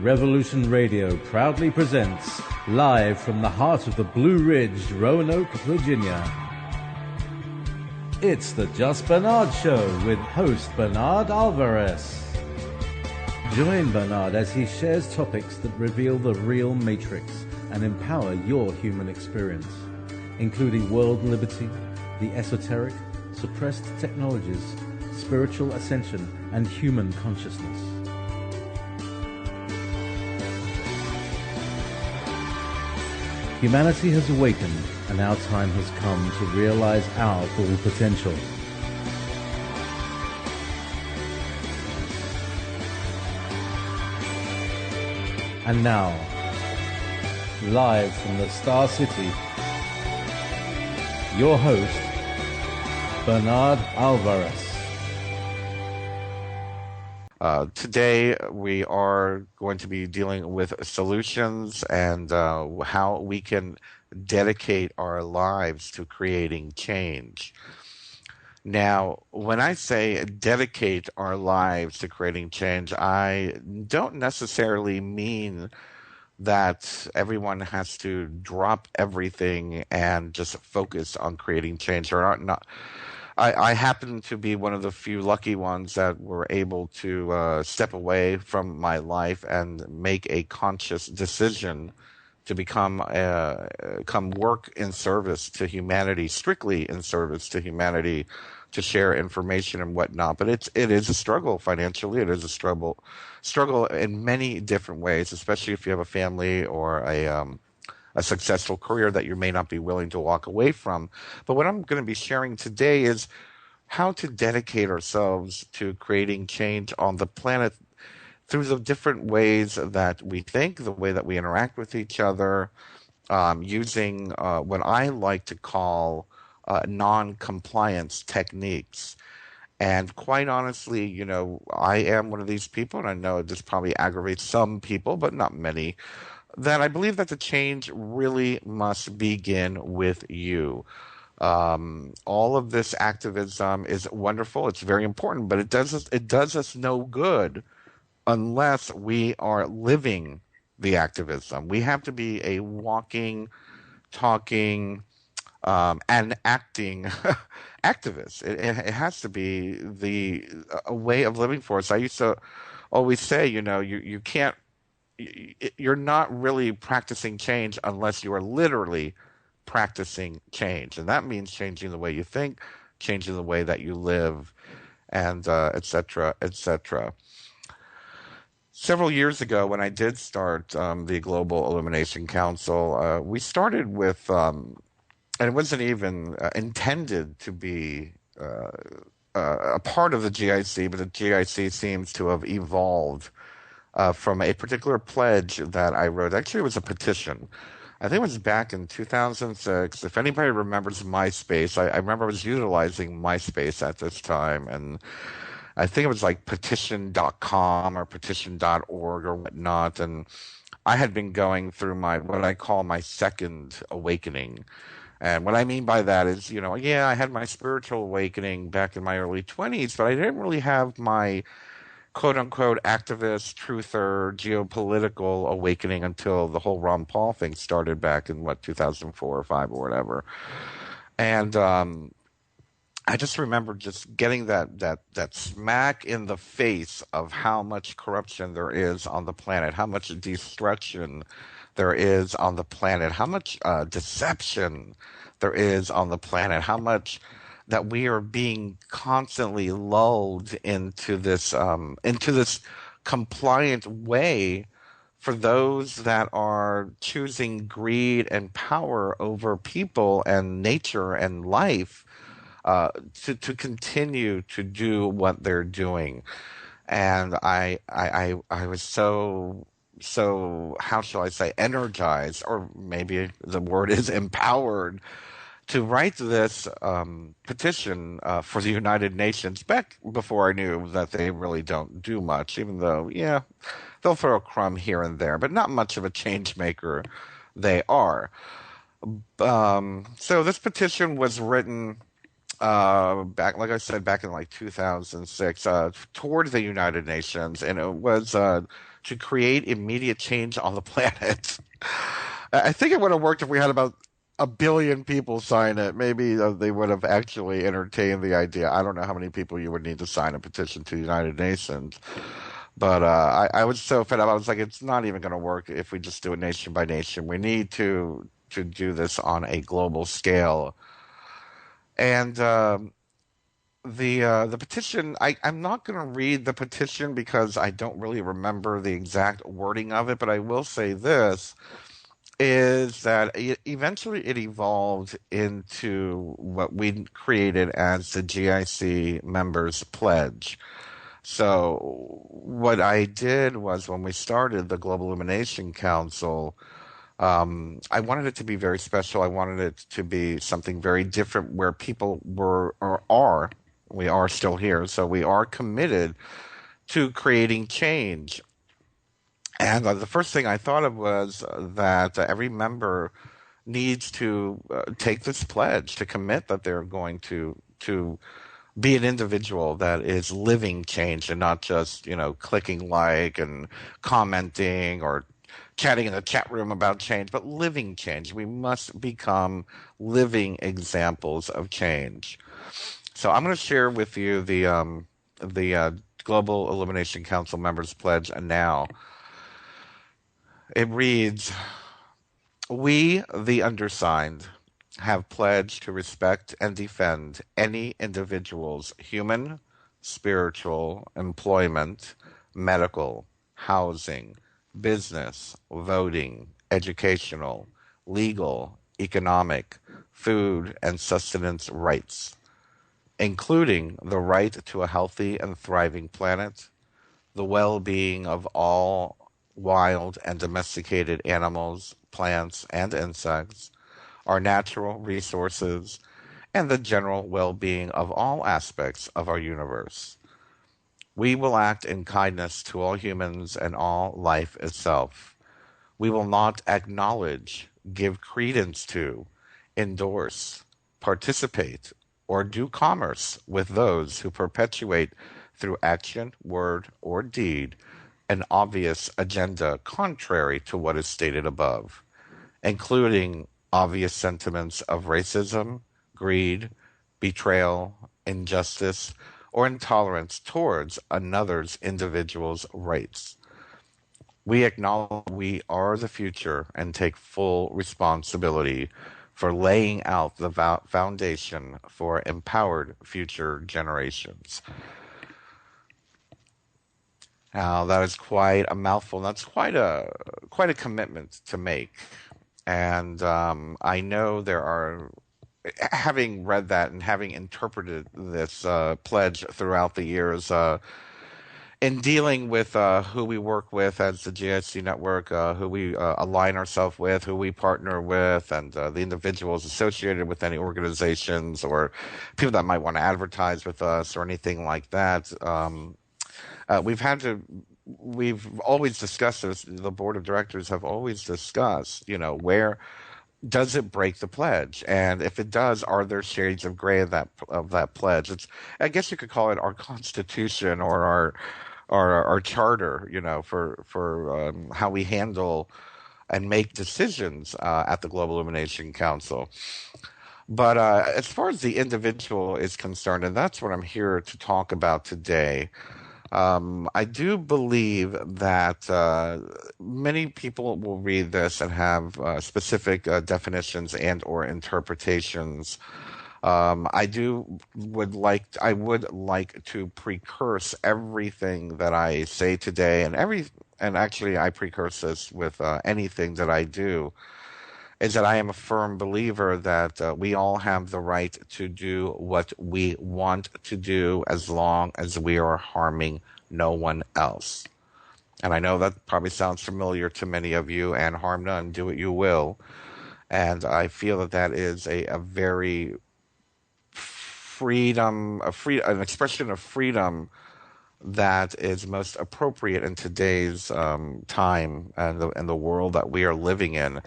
Revolution Radio proudly presents, live from the heart of the Blue Ridge, Roanoke, Virginia. It's the Just Bernard Show with host Bernard Alvarez. Join Bernard as he shares topics that reveal the real matrix and empower your human experience, including world liberty, the esoteric, suppressed technologies, spiritual ascension, and human consciousness. Humanity has awakened, and our time has come to realize our full potential. And now, live from the Star City, your host, Bernard Alvarez. Today we are going to be dealing with solutions and how we can dedicate our lives to creating change. Now, when I say dedicate our lives to creating change, I don't necessarily mean that everyone has to drop everything and just focus on creating change. I happen to be one of the few lucky ones that were able to step away from my life and make a conscious decision to become work in service to humanity, strictly in service to humanity, to share information and whatnot. But it is a struggle financially. It is a struggle in many different ways, especially if you have a family or a successful career that you may not be willing to walk away from. But what I'm going to be sharing today is how to dedicate ourselves to creating change on the planet through the different ways that we think, the way that we interact with each other, using what I like to call non-compliance techniques. And quite honestly, you know, I am one of these people, and I know this probably aggravates some people, but not many, that I believe that the change really must begin with you. All of this activism is wonderful. It's very important, but it does us no good unless we are living the activism. We have to be a walking, talking, and acting activist. It has to be a way of living for us. I used to always say, you know, you can't. You're not really practicing change unless you are literally practicing change. And that means changing the way you think, changing the way that you live, and et cetera, et cetera. Several years ago, when I did start the Global Illumination Council, we started with, and it wasn't even intended to be a part of the G.I.C, but the G.I.C seems to have evolved from a particular pledge that I wrote. Actually, it was a petition. I think it was back in 2006. If anybody remembers MySpace, I remember I was utilizing MySpace at this time, and I think it was like petition.com or petition.org or whatnot. And I had been going through what I call my second awakening. And what I mean by that is, you know, yeah, I had my spiritual awakening back in my early 20s, but I didn't really have my quote-unquote activist, truther, geopolitical awakening until the whole Ron Paul thing started back in, 2004 or 5 or whatever. And I just remember just getting that smack in the face of how much corruption there is on the planet, how much destruction there is on the planet, how much deception there is on the planet, how much that we are being constantly lulled into this compliant way for those that are choosing greed and power over people and nature and life, to continue to do what they're doing. And I was so how shall I say, energized, or maybe the word is empowered, to write this petition for the United Nations back before I knew that they really don't do much, even though, yeah, they'll throw a crumb here and there, but not much of a change maker they are. So this petition was written back, like I said, back in like 2006, toward the United Nations, and it was to create immediate change on the planet. I think it would have worked if we had about a billion people sign it. Maybe they would have actually entertained the idea. I don't know how many people you would need to sign a petition to the United Nations. But I was so fed up. I was like, it's not even going to work if we just do it nation by nation. We need to do this on a global scale. And the petition, I'm not going to read the petition because I don't really remember the exact wording of it. But I will say this is that eventually it evolved into what we created as the GIC Members Pledge. So what I did was when we started the Global Illumination Council, I wanted it to be very special. I wanted it to be something very different where people were or are, we are still here, so we are committed to creating change. And the first thing I thought of was that every member needs to take this pledge to commit that they're going to be an individual that is living change and not just, clicking like and commenting or chatting in the chat room about change, but living change. We must become living examples of change. So I'm going to share with you the Global Illumination Council Members Pledge now. It reads, "We, the undersigned, have pledged to respect and defend any individual's human, spiritual, employment, medical, housing, business, voting, educational, legal, economic, food, and sustenance rights, including the right to a healthy and thriving planet, the well-being of all wild and domesticated animals, plants, and insects, our natural resources, and the general well-being of all aspects of our universe. We will act in kindness to all humans and all life itself. We will not acknowledge, give credence to, endorse, participate, or do commerce with those who perpetuate through action, word, or deed an obvious agenda contrary to what is stated above, including obvious sentiments of racism, greed, betrayal, injustice, or intolerance towards another's individual's rights. We acknowledge we are the future and take full responsibility for laying out the foundation for empowered future generations." Now, that is quite a mouthful. That's quite a commitment to make. And I know there are, having read that and having interpreted this pledge throughout the years, in dealing with who we work with as the G.I.C network, who we align ourselves with, who we partner with, and the individuals associated with any organizations or people that might want to advertise with us or anything like that. We've always discussed this. The board of directors have always discussed, where does it break the pledge? And if it does, are there shades of gray of that pledge? I guess you could call it our constitution or our charter, for how we handle and make decisions at the Global Illumination Council. But as far as the individual is concerned, and that's what I'm here to talk about today, I do believe that many people will read this and have specific definitions and or interpretations. I would like to precurse everything that I say today, and actually I precurse this with anything that I do, is that I am a firm believer that we all have the right to do what we want to do as long as we are harming no one else. And I know that probably sounds familiar to many of you, and harm none, do what you will. And I feel that is a very an expression of freedom that is most appropriate in today's time and the world that we are living in.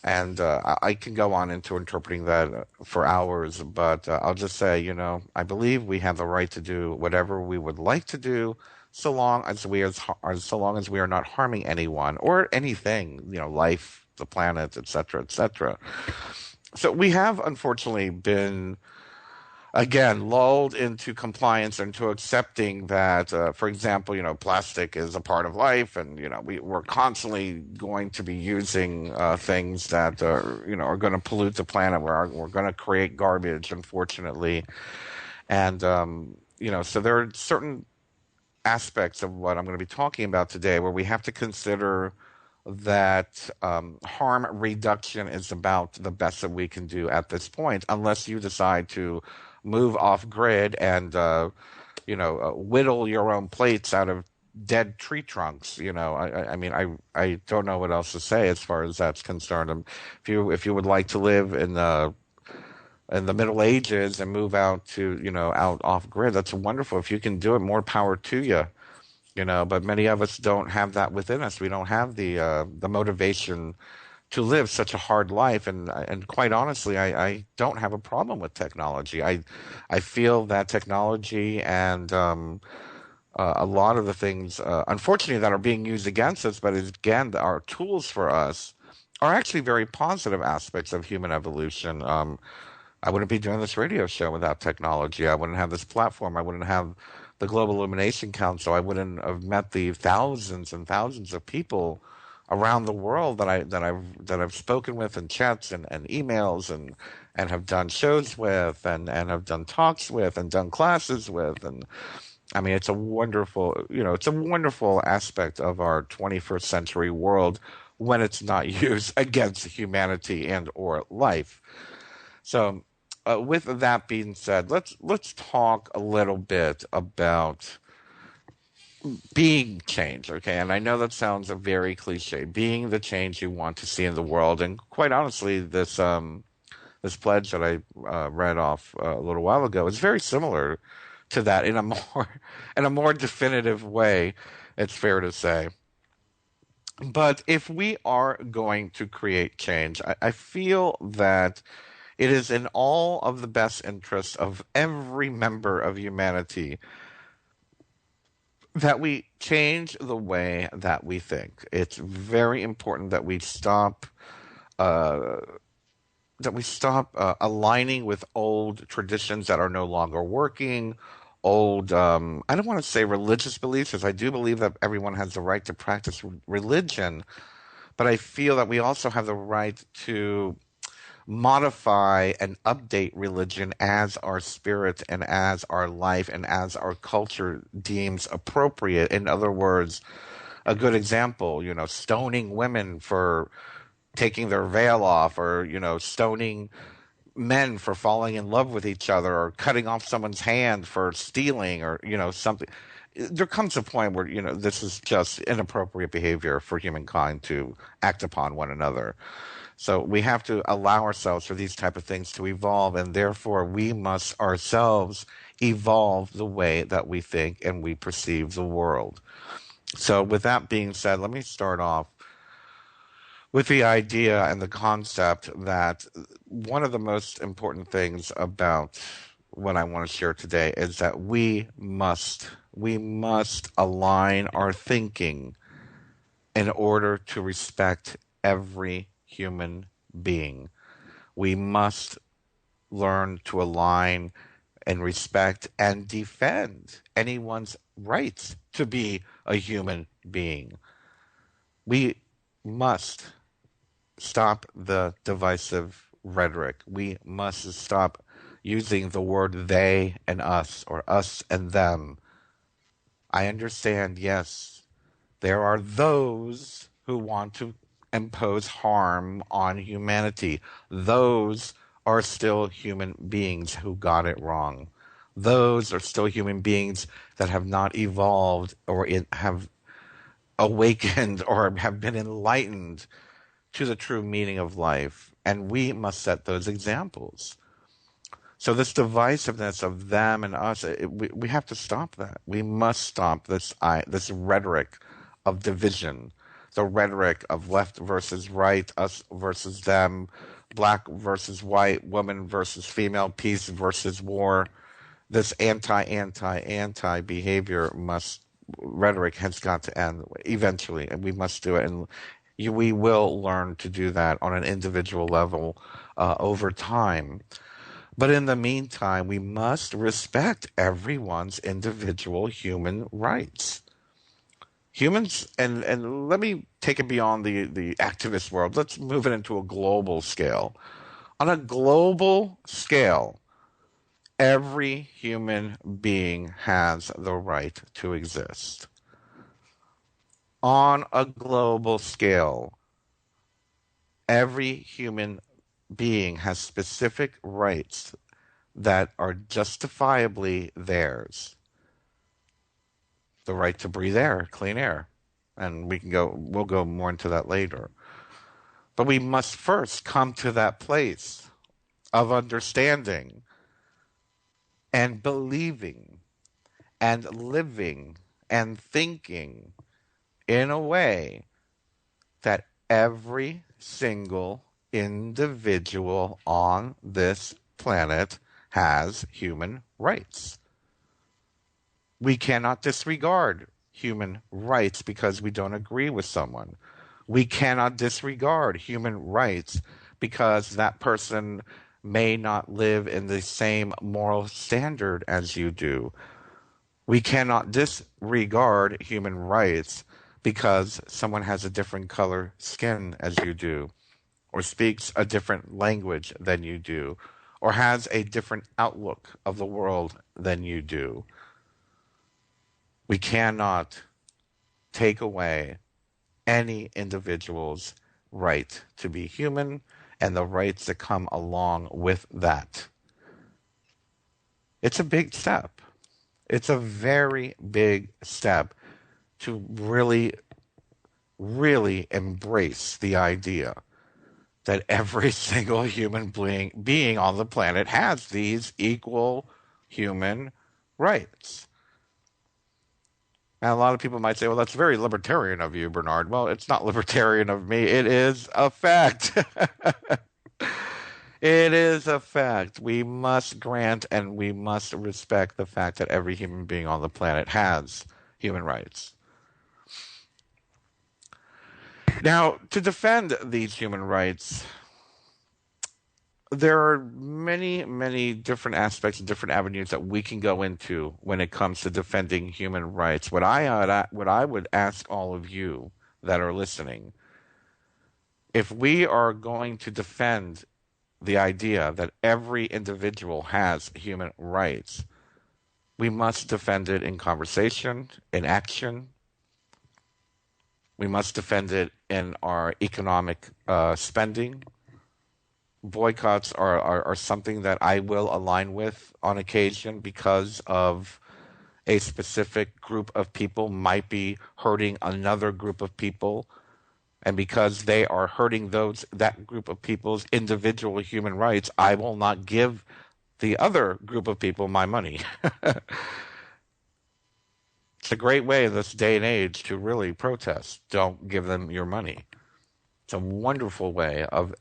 And I can go on into interpreting that for hours, but I'll just say, I believe we have the right to do whatever we would like to do so long as we are not harming anyone or anything, life, the planet, etc., etc. So we have unfortunately been again lulled into compliance and to accepting that, for example, plastic is a part of life, and we're constantly going to be using things that are going to pollute the planet. We're going to create garbage, unfortunately, and so there are certain aspects of what I'm going to be talking about today where we have to consider that harm reduction is about the best that we can do at this point, unless you decide to move off grid and whittle your own plates out of dead tree trunks. I mean, I don't know what else to say as far as that's concerned. If you would like to live in the Middle Ages and move out to out off grid, that's wonderful. If you can do it, more power to you. But many of us don't have that within us. We don't have the motivation to live such a hard life, and quite honestly, I don't have a problem with technology. I feel that technology and a lot of the things, unfortunately, that are being used against us, but again, are tools for us, are actually very positive aspects of human evolution. I wouldn't be doing this radio show without technology. I wouldn't have this platform. I wouldn't have the Global Illumination Council. I wouldn't have met the thousands and thousands of people around the world that I've spoken with in chats and emails and have done shows with and have done talks with and done classes with. And I mean, it's a wonderful aspect of our 21st century world when it's not used against humanity and or life. So, with that being said, let's talk a little bit about being change, okay? And I know that sounds a very cliche, being the change you want to see in the world. And quite honestly, this pledge that I read off a little while ago is very similar to that in a more in a more definitive way. It's fair to say. But if we are going to create change, I feel that it is in all of the best interests of every member of humanity that we change the way that we think. It's very important that we stop uh, aligning with old traditions that are no longer working. Old, I don't want to say religious beliefs, because I do believe that everyone has the right to practice religion, but I feel that we also have the right to modify and update religion as our spirit and as our life and as our culture deems appropriate. In other words, a good example, stoning women for taking their veil off, or, stoning men for falling in love with each other, or cutting off someone's hand for stealing, or, something. There comes a point where, this is just inappropriate behavior for humankind to act upon one another. So we have to allow ourselves for these type of things to evolve, and therefore we must ourselves evolve the way that we think and we perceive the world. So with that being said, let me start off with the idea and the concept that one of the most important things about what I want to share today is that we must align our thinking in order to respect every human being. We must learn to align and respect and defend anyone's rights to be a human being. We must stop the divisive rhetoric. We must stop using the word they and us, or us and them. I understand, yes, there are those who want to impose harm on humanity. Those are still human beings who got it wrong. Those are still human beings that have not evolved or have awakened or have been enlightened to the true meaning of life. And we must set those examples. So this divisiveness of them and us, we have to stop that. We must stop this rhetoric of division, the rhetoric of left versus right, us versus them, black versus white, woman versus female, peace versus war. This anti behavior rhetoric has got to end eventually, and we must do it. And we will learn to do that on an individual level over time. But in the meantime, we must respect everyone's individual human rights. Humans, and let me take it beyond the activist world. Let's move it into a global scale. On a global scale, every human being has the right to exist. On a global scale, every human being has specific rights that are justifiably theirs. The right to breathe air, clean air. And we'll go more into that later. But we must first come to that place of understanding and believing and living and thinking in a way that every single individual on this planet has human rights. We cannot disregard human rights because we don't agree with someone. We cannot disregard human rights because that person may not live in the same moral standard as you do. We cannot disregard human rights because someone has a different color skin as you do, or speaks a different language than you do, or has a different outlook of the world than you do. We cannot take away any individual's right to be human and the rights that come along with that. It's a big step. It's a very big step to really, really embrace the idea that every single human being on the planet has these equal human rights. And a lot of people might say, well, that's very libertarian of you, Bernard. Well, it's not libertarian of me. It is a fact. It is a fact. We must grant and we must respect the fact that every human being on the planet has human rights. Now, to defend these human rights, there are many, many different aspects and different avenues that we can go into when it comes to defending human rights. What I would ask all of you that are listening, if we are going to defend the idea that every individual has human rights, we must defend it in conversation, in action. We must defend it in our economic spending. Boycotts are something that I will align with on occasion because of a specific group of people might be hurting another group of people, and because they are hurting that group of people's individual human rights, I will not give the other group of people my money. It's a great way in this day and age to really protest. Don't give them your money. It's a wonderful way of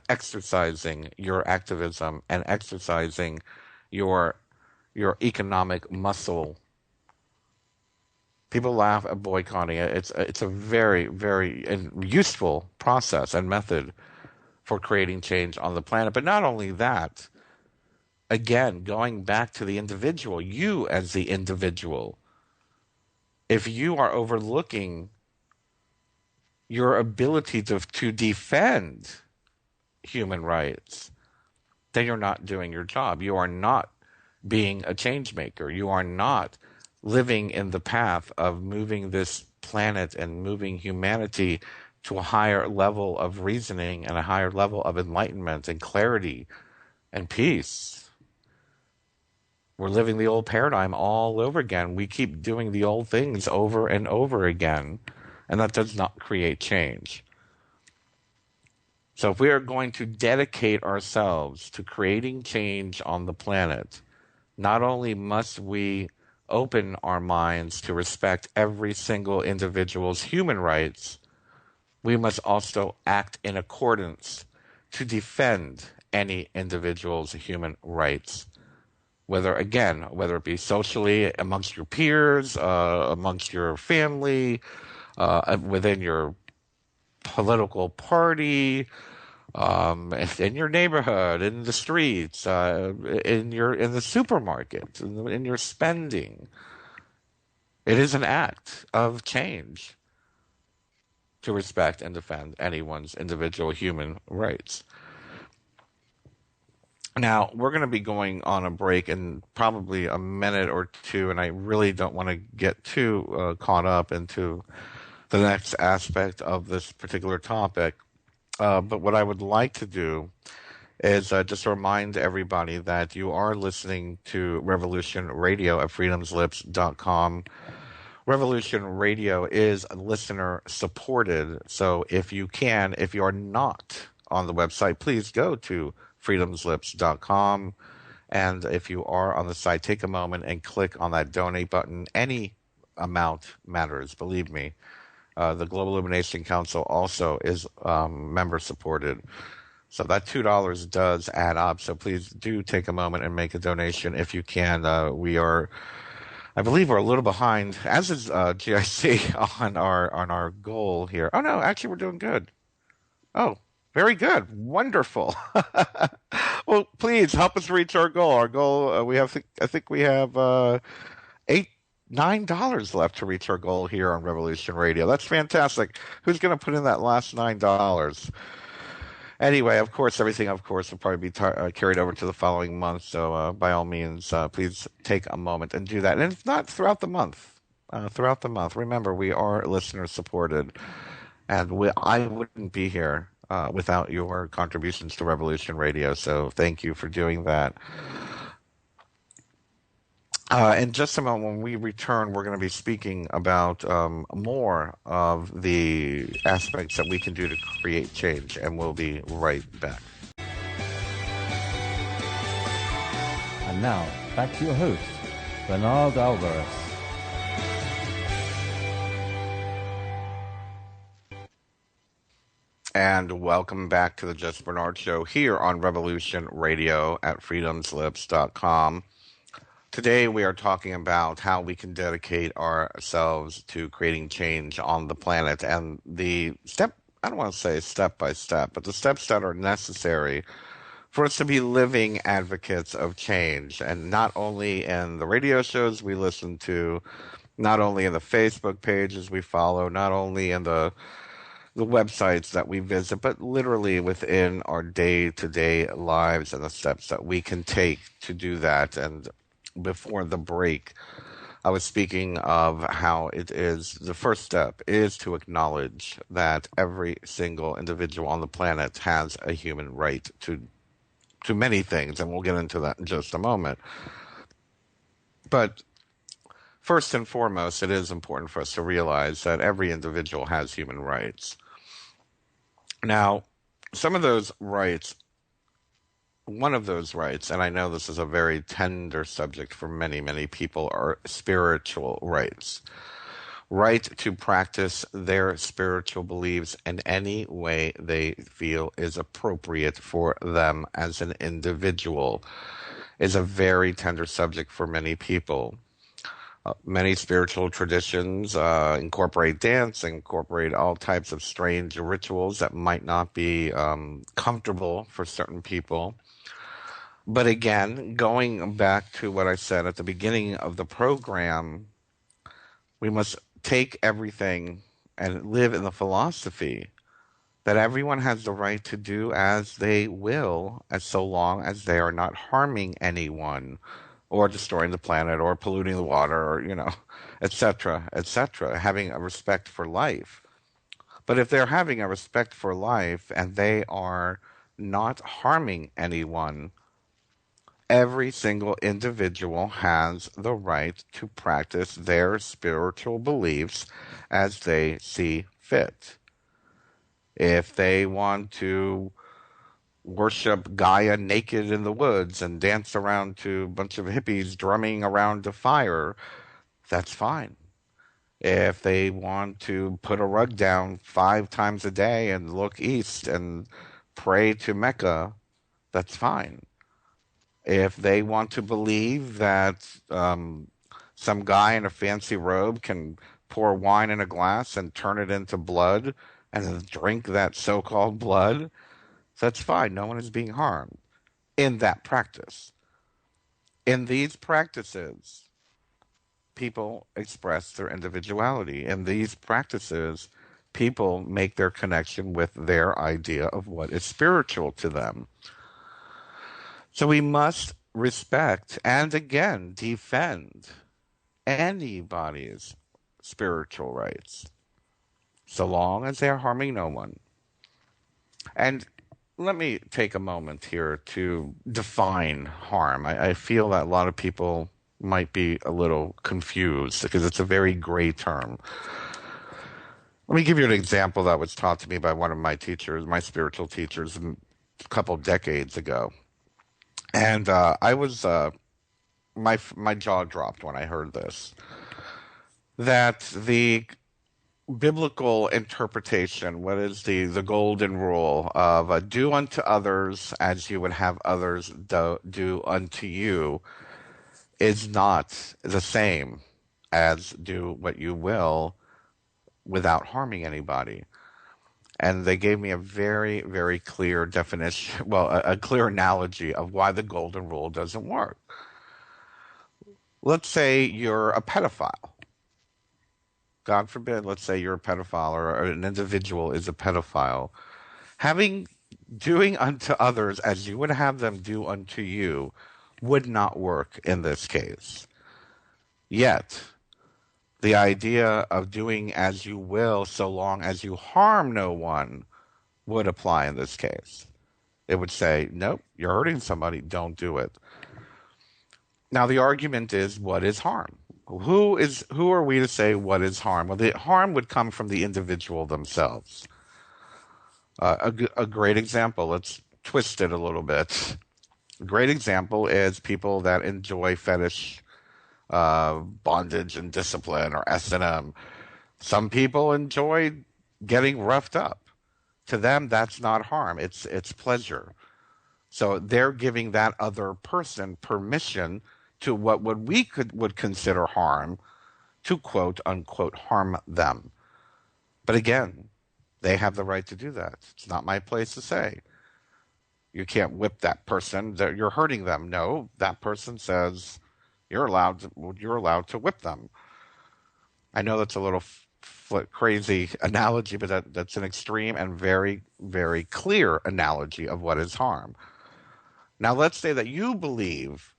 exercising your activism and exercising your economic muscle. People laugh at boycotting it. It's a very, very useful process and method for creating change on the planet. But not only that, again, going back to the individual, you as the individual, if you are overlooking your ability to defend human rights, then you're not doing your job. You are not being a change maker. You are not living in the path of moving this planet and moving humanity to a higher level of reasoning and a higher level of enlightenment and clarity and peace. We're living the old paradigm all over again. We keep doing the old things over and over again, and that does not create change. So if we are going to dedicate ourselves to creating change on the planet, not only must we open our minds to respect every single individual's human rights, we must also act in accordance to defend any individual's human rights. whether it be socially amongst your peers, amongst your family, within your political party, in your neighborhood, in the streets, in the supermarket, in your spending. It is an act of change to respect and defend anyone's individual human rights. Now, we're going to be going on a break in probably a minute or two, and I really don't want to get too caught up into the next aspect of this particular topic. But what I would like to do is just remind everybody that you are listening to Revolution Radio at freedomslips.com. Revolution Radio is listener supported. So if you are not on the website, please go to freedomslips.com. And if you are on the site, take a moment and click on that donate button. Any amount matters, believe me. The Global Illumination Council also is member supported. So that $2 does add up. So please do take a moment and make a donation if you can. I believe we're a little behind, as is G.I.C. on our goal here. Oh no, actually we're doing good. Oh, very good, wonderful. Well, please help us reach our goal. Our goal, I think we have $9 left to reach our goal here on Revolution Radio. That's fantastic. Who's going to put in that last $9? Anyway, of course, everything, will probably be carried over to the following month. So, by all means, please take a moment and do that. And if not, throughout the month. Remember, we are listener supported. And I wouldn't be here without your contributions to Revolution Radio. So thank you for doing that. In just a moment, when we return, we're going to be speaking about more of the aspects that we can do to create change, and we'll be right back. And now, back to your host, Bernard Alvarez. And welcome back to the Just Bernard Show here on Revolution Radio at freedomslips.com. Today we are talking about how we can dedicate ourselves to creating change on the planet, and I don't want to say step by step, but the steps that are necessary for us to be living advocates of change, and not only in the radio shows we listen to, not only in the Facebook pages we follow, not only in the websites that we visit, but literally within our day-to-day lives and the steps that we can take to do that. And before the break, I was speaking of how the first step is to acknowledge that every single individual on the planet has a human right to many things, and we'll get into that in just a moment. But first and foremost, it is important for us to realize that every individual has human rights. Now, some of those rights, one of those rights, and I know this is a very tender subject for many, many people, are spiritual rights. Right to practice their spiritual beliefs in any way they feel is appropriate for them as an individual is a very tender subject for many people. Many spiritual traditions incorporate dance, incorporate all types of strange rituals that might not be comfortable for certain people. But again, going back to what I said at the beginning of the program, we must take everything and live in the philosophy that everyone has the right to do as they will, as so long as they are not harming anyone or destroying the planet or polluting the water or, etc., having a respect for life. But if they're having a respect for life and they are not harming anyone, every single individual has the right to practice their spiritual beliefs as they see fit. If they want to worship Gaia naked in the woods and dance around to a bunch of hippies drumming around a fire, that's fine. If they want to put a rug down 5 times a day and look east and pray to Mecca, that's fine. If they want to believe that some guy in a fancy robe can pour wine in a glass and turn it into blood and then drink that so-called blood, that's fine. No one is being harmed in that practice. In these practices, people express their individuality. In these practices, people make their connection with their idea of what is spiritual to them. So we must respect and again defend anybody's spiritual rights, so long as they are harming no one. And let me take a moment here to define harm. I feel that a lot of people might be a little confused because it's a very gray term. Let me give you an example that was taught to me by one of my teachers, my spiritual teachers, a couple decades ago. And I was my jaw dropped when I heard this. That the biblical interpretation, what is the golden rule of do unto others as you would have others do unto you, is not the same as do what you will without harming anybody. And they gave me a very, very clear definition, well, a clear analogy of why the golden rule doesn't work. Let's say you're a pedophile. God forbid, let's say you're a pedophile or an individual is a pedophile. Doing unto others as you would have them do unto you would not work in this case. Yet, the idea of doing as you will so long as you harm no one would apply in this case. It would say, nope, you're hurting somebody, don't do it. Now, the argument is, what is harm? Who are we to say what is harm? Well, the harm would come from the individual themselves. A great example, let's twist it a little bit. A great example is people that enjoy fetish bondage and discipline or S&M. Some people enjoy getting roughed up. To them, that's not harm. It's pleasure. So they're giving that other person permission to what would consider harm, to quote unquote harm them. But again, they have the right to do that. It's not my place to say. You can't whip that person, that you're hurting them. No, that person says you're allowed to whip them. I know that's a little crazy analogy, but that's an extreme and very, very clear analogy of what is harm. Now, let's say that you believe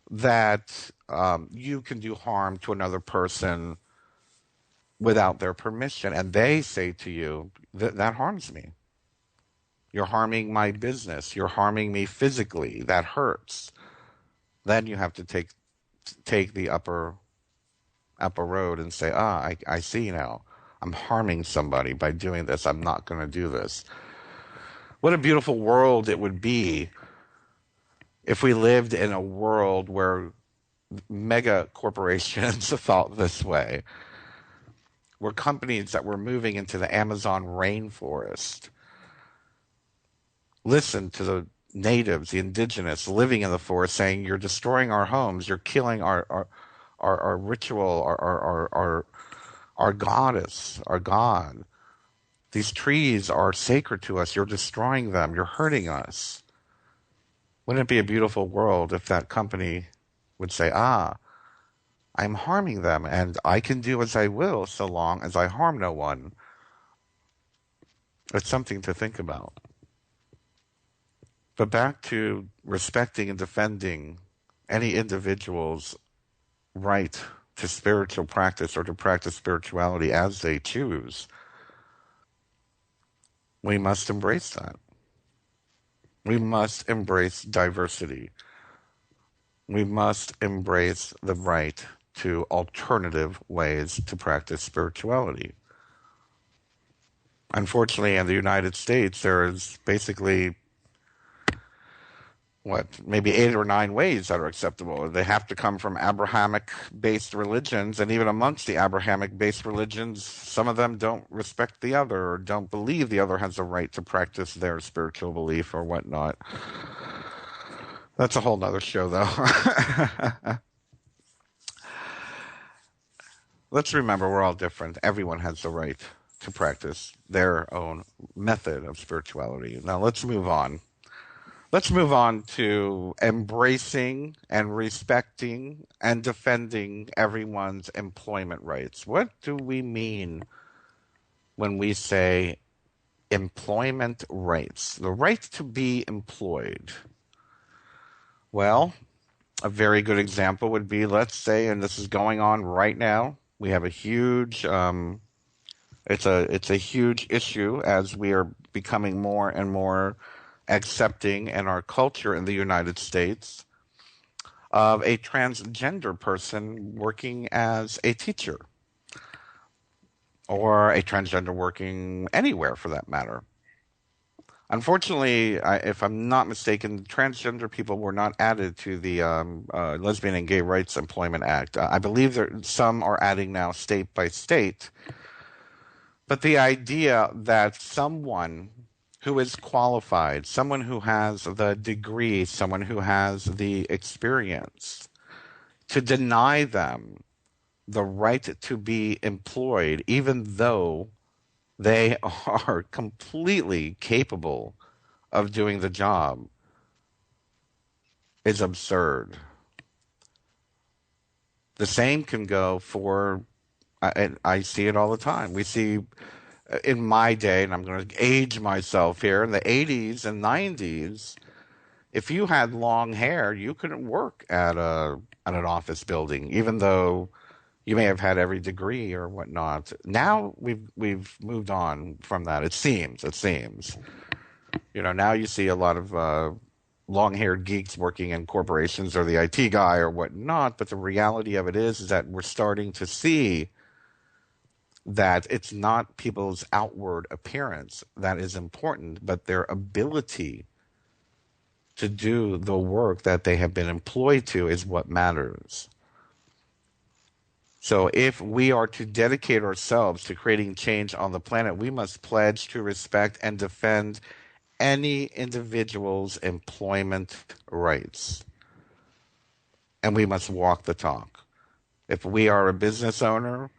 that you can do harm to another person without their permission, and they say to you, that harms me. You're harming my business. You're harming me physically. That hurts. Then you have to take the upper road and say, I see now. I'm harming somebody by doing this. I'm not going to do this. What a beautiful world it would be if we lived in a world where mega corporations thought this way, where companies that were moving into the Amazon rainforest listen to the natives, the indigenous living in the forest, saying, you're destroying our homes, you're killing our ritual, our goddess, our god. These trees are sacred to us. You're destroying them. You're hurting us. Wouldn't it be a beautiful world if that company would say, I'm harming them and I can do as I will so long as I harm no one? It's something to think about. But back to respecting and defending any individual's right to spiritual practice or to practice spirituality as they choose. We must embrace that. We must embrace diversity. We must embrace the right to alternative ways to practice spirituality. Unfortunately, in the United States, there is basically maybe 8 or 9 ways that are acceptable. They have to come from Abrahamic-based religions, and even amongst the Abrahamic-based religions, some of them don't respect the other or don't believe the other has a right to practice their spiritual belief or whatnot. That's a whole nother show, though. Let's remember we're all different. Everyone has the right to practice their own method of spirituality. Now, let's move on. Let's move on to embracing and respecting and defending everyone's employment rights. What do we mean when we say employment rights? The right to be employed. Well, a very good example would be, let's say, and this is going on right now, we have a huge, it's a huge issue as we are becoming more and more accepting in our culture in the United States of a transgender person working as a teacher or a transgender working anywhere for that matter. Unfortunately, if I'm not mistaken, transgender people were not added to the Lesbian and Gay Rights Employment Act. I believe that some are adding now state by state. But the idea that someone who is qualified, someone who has the degree, someone who has the experience, to deny them the right to be employed, even though they are completely capable of doing the job, is absurd. The same can go for, and I see it all the time. We see in my day, and I'm going to age myself here, in the 80s and 90s, if you had long hair, you couldn't work at an office building, even though you may have had every degree or whatnot. Now we've moved on from that. It seems. Now you see a lot of long-haired geeks working in corporations or the IT guy or whatnot. But the reality of it is that we're starting to see that it's not people's outward appearance that is important, but their ability to do the work that they have been employed to is what matters. So if we are to dedicate ourselves to creating change on the planet, we must pledge to respect and defend any individual's employment rights. And we must walk the talk. If we are a business owner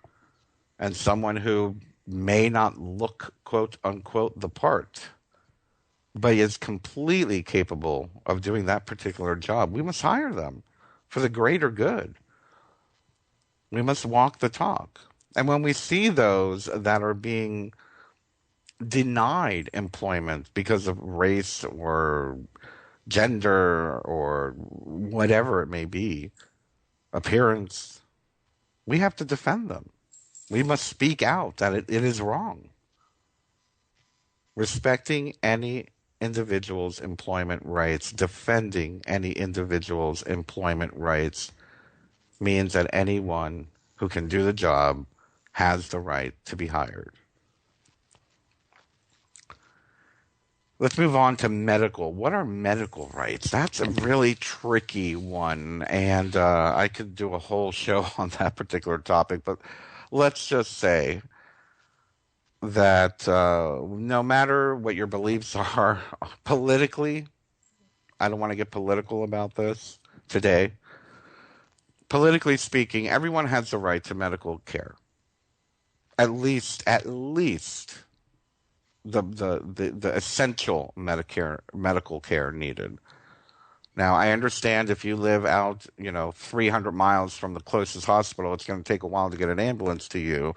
and someone who may not look, quote unquote, the part, but is completely capable of doing that particular job, we must hire them for the greater good. We must walk the talk. And when we see those that are being denied employment because of race or gender or whatever it may be, appearance, we have to defend them. We must speak out that it is wrong. Respecting any individual's employment rights, defending any individual's employment rights means that anyone who can do the job has the right to be hired. Let's move on to medical. What are medical rights? That's a really tricky one, and I could do a whole show on that particular topic, but let's just say that no matter what your beliefs are politically, I don't want to get political about this today. Politically speaking, everyone has the right to medical care. At least the essential medical care needed. Now, I understand if you live out, 300 miles from the closest hospital, it's going to take a while to get an ambulance to you.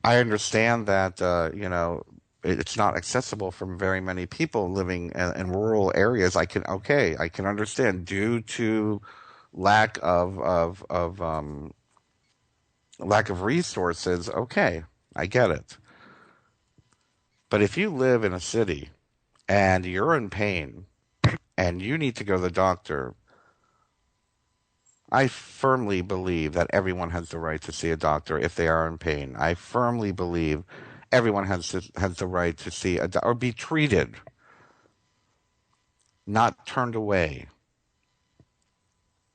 I understand that, it's not accessible for very many people living in rural areas. I can understand due to lack of resources. Okay, I get it. But if you live in a city and you're in pain and you need to go to the doctor, I firmly believe that everyone has the right to see a doctor if they are in pain. I firmly believe everyone has the right to see a doctor or be treated, not turned away,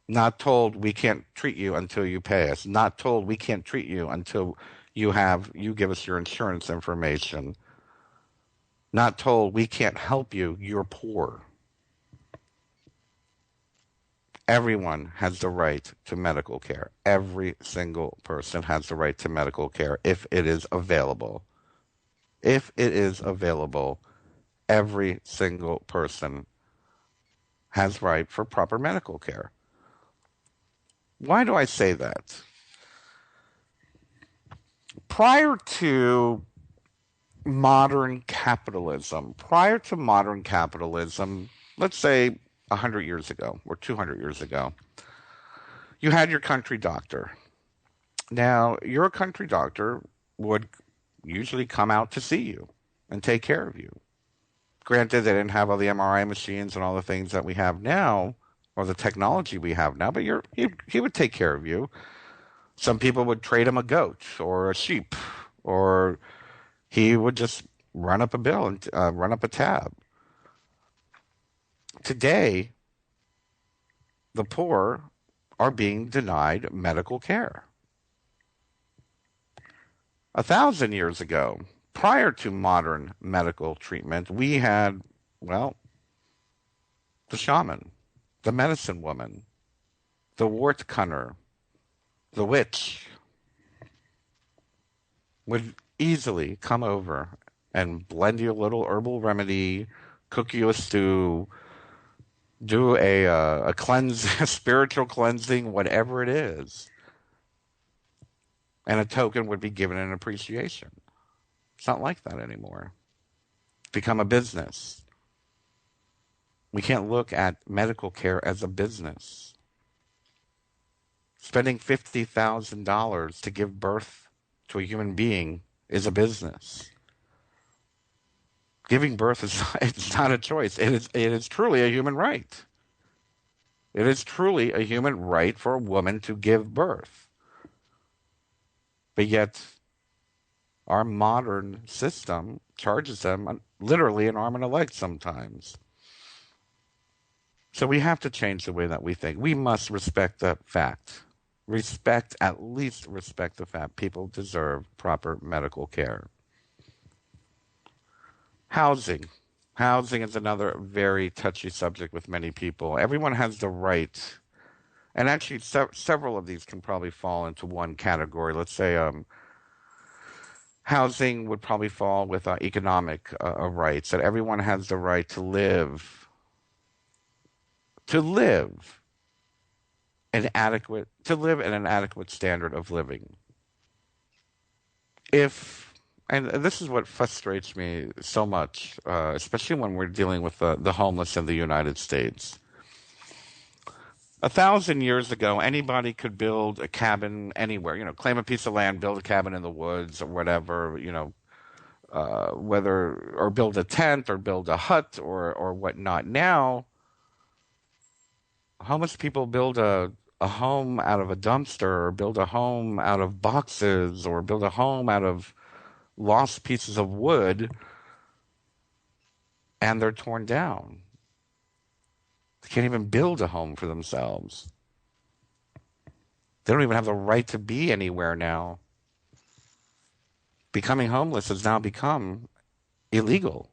not told we can't treat you until you pay us, not told we can't treat you until you give us your insurance information, not told we can't help you, you're poor. Everyone has the right to medical care. Every single person has the right to medical care if it is available. If it is available, every single person has right for proper medical care. Why do I say that? Prior to modern capitalism, let's say 100 years ago or 200 years ago, you had your country doctor. Now, your country doctor would usually come out to see you and take care of you. Granted, they didn't have all the MRI machines and all the things that we have now, or the technology we have now, but he would take care of you. Some people would trade him a goat or a sheep, or he would just run up a bill and run up a tab. Today, the poor are being denied medical care. 1,000 years ago, prior to modern medical treatment, we had, well, the shaman, the medicine woman, the wart cunner, the witch would easily come over and blend you a little herbal remedy, cook you a stew, do a cleanse, a spiritual cleansing, whatever it is. And a token would be given in appreciation. It's not like that anymore. It's become a business. We can't look at medical care as a business. Spending $50,000 to give birth to a human being is a business. Giving birth is it's not a choice. It is truly a human right. It is truly a human right for a woman to give birth. But yet, our modern system charges them literally an arm and a leg sometimes. So we have to change the way that we think. We must respect the fact. At least respect the fact people deserve proper medical care. Housing. Housing is another very touchy subject with many people. Everyone has the right, and actually several of these can probably fall into one category. Let's say housing would probably fall with economic rights, that everyone has the right to live in an adequate standard of living. And this is what frustrates me so much, especially when we're dealing with the homeless in the United States. 1,000 years ago, anybody could build a cabin anywhere, claim a piece of land, build a cabin in the woods or whatever, or build a tent or build a hut or whatnot. Now, homeless people build a home out of a dumpster, or build a home out of boxes, or build a home out of lost pieces of wood, and they're torn down. They can't even build a home for themselves. They don't even have the right to be anywhere now. Becoming homeless has now become illegal.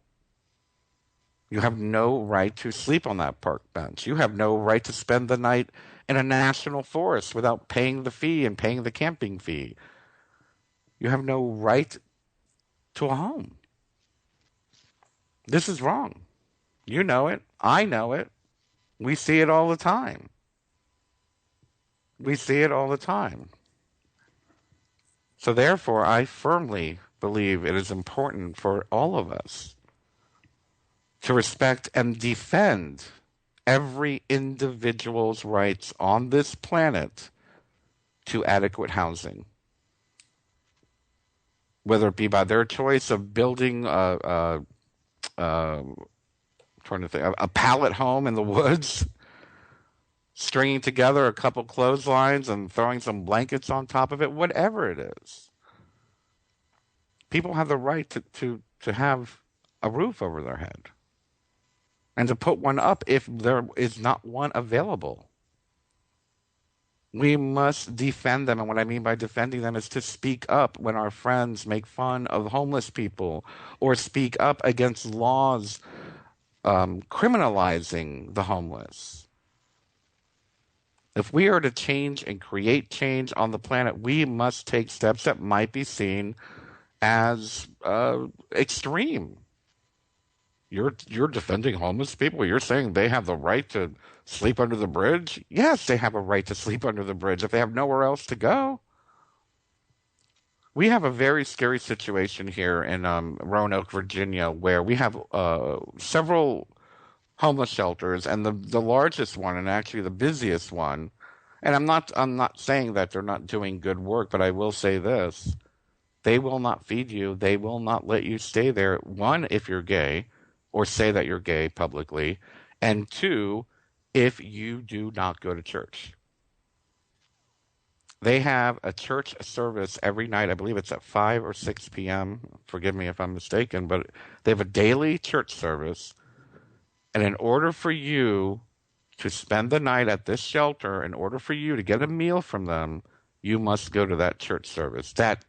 You have no right to sleep on that park bench. You have no right to spend the night in a national forest without paying the fee and paying the camping fee. You have no right to a home. This is wrong. You know it. I know it. We see it all the time. We see it all the time. So therefore, I firmly believe it is important for all of us to respect and defend every individual's rights on this planet to adequate housing. Whether it be by their choice of building a pallet home in the woods, stringing together a couple clotheslines and throwing some blankets on top of it, whatever it is. People have the right to have a roof over their head and to put one up if there is not one available. We must defend them, and what I mean by defending them is to speak up when our friends make fun of homeless people or speak up against laws criminalizing the homeless. If we are to change and create change on the planet, we must take steps that might be seen as extreme. You're defending homeless people. You're saying they have the right to sleep under the bridge? Yes, they have a right to sleep under the bridge if they have nowhere else to go. We have a very scary situation here in Roanoke, Virginia, where we have several homeless shelters, and the largest one, and actually the busiest one. And I'm not saying that they're not doing good work, but I will say this: they will not feed you. They will not let you stay there. One, if you're gay, or say that you're gay publicly, and two, if you do not go to church. They have a church service every night. I believe it's at 5 or 6 p.m. Forgive me if I'm mistaken, but they have a daily church service. And in order for you to spend the night at this shelter, in order for you to get a meal from them, you must go to that church service, that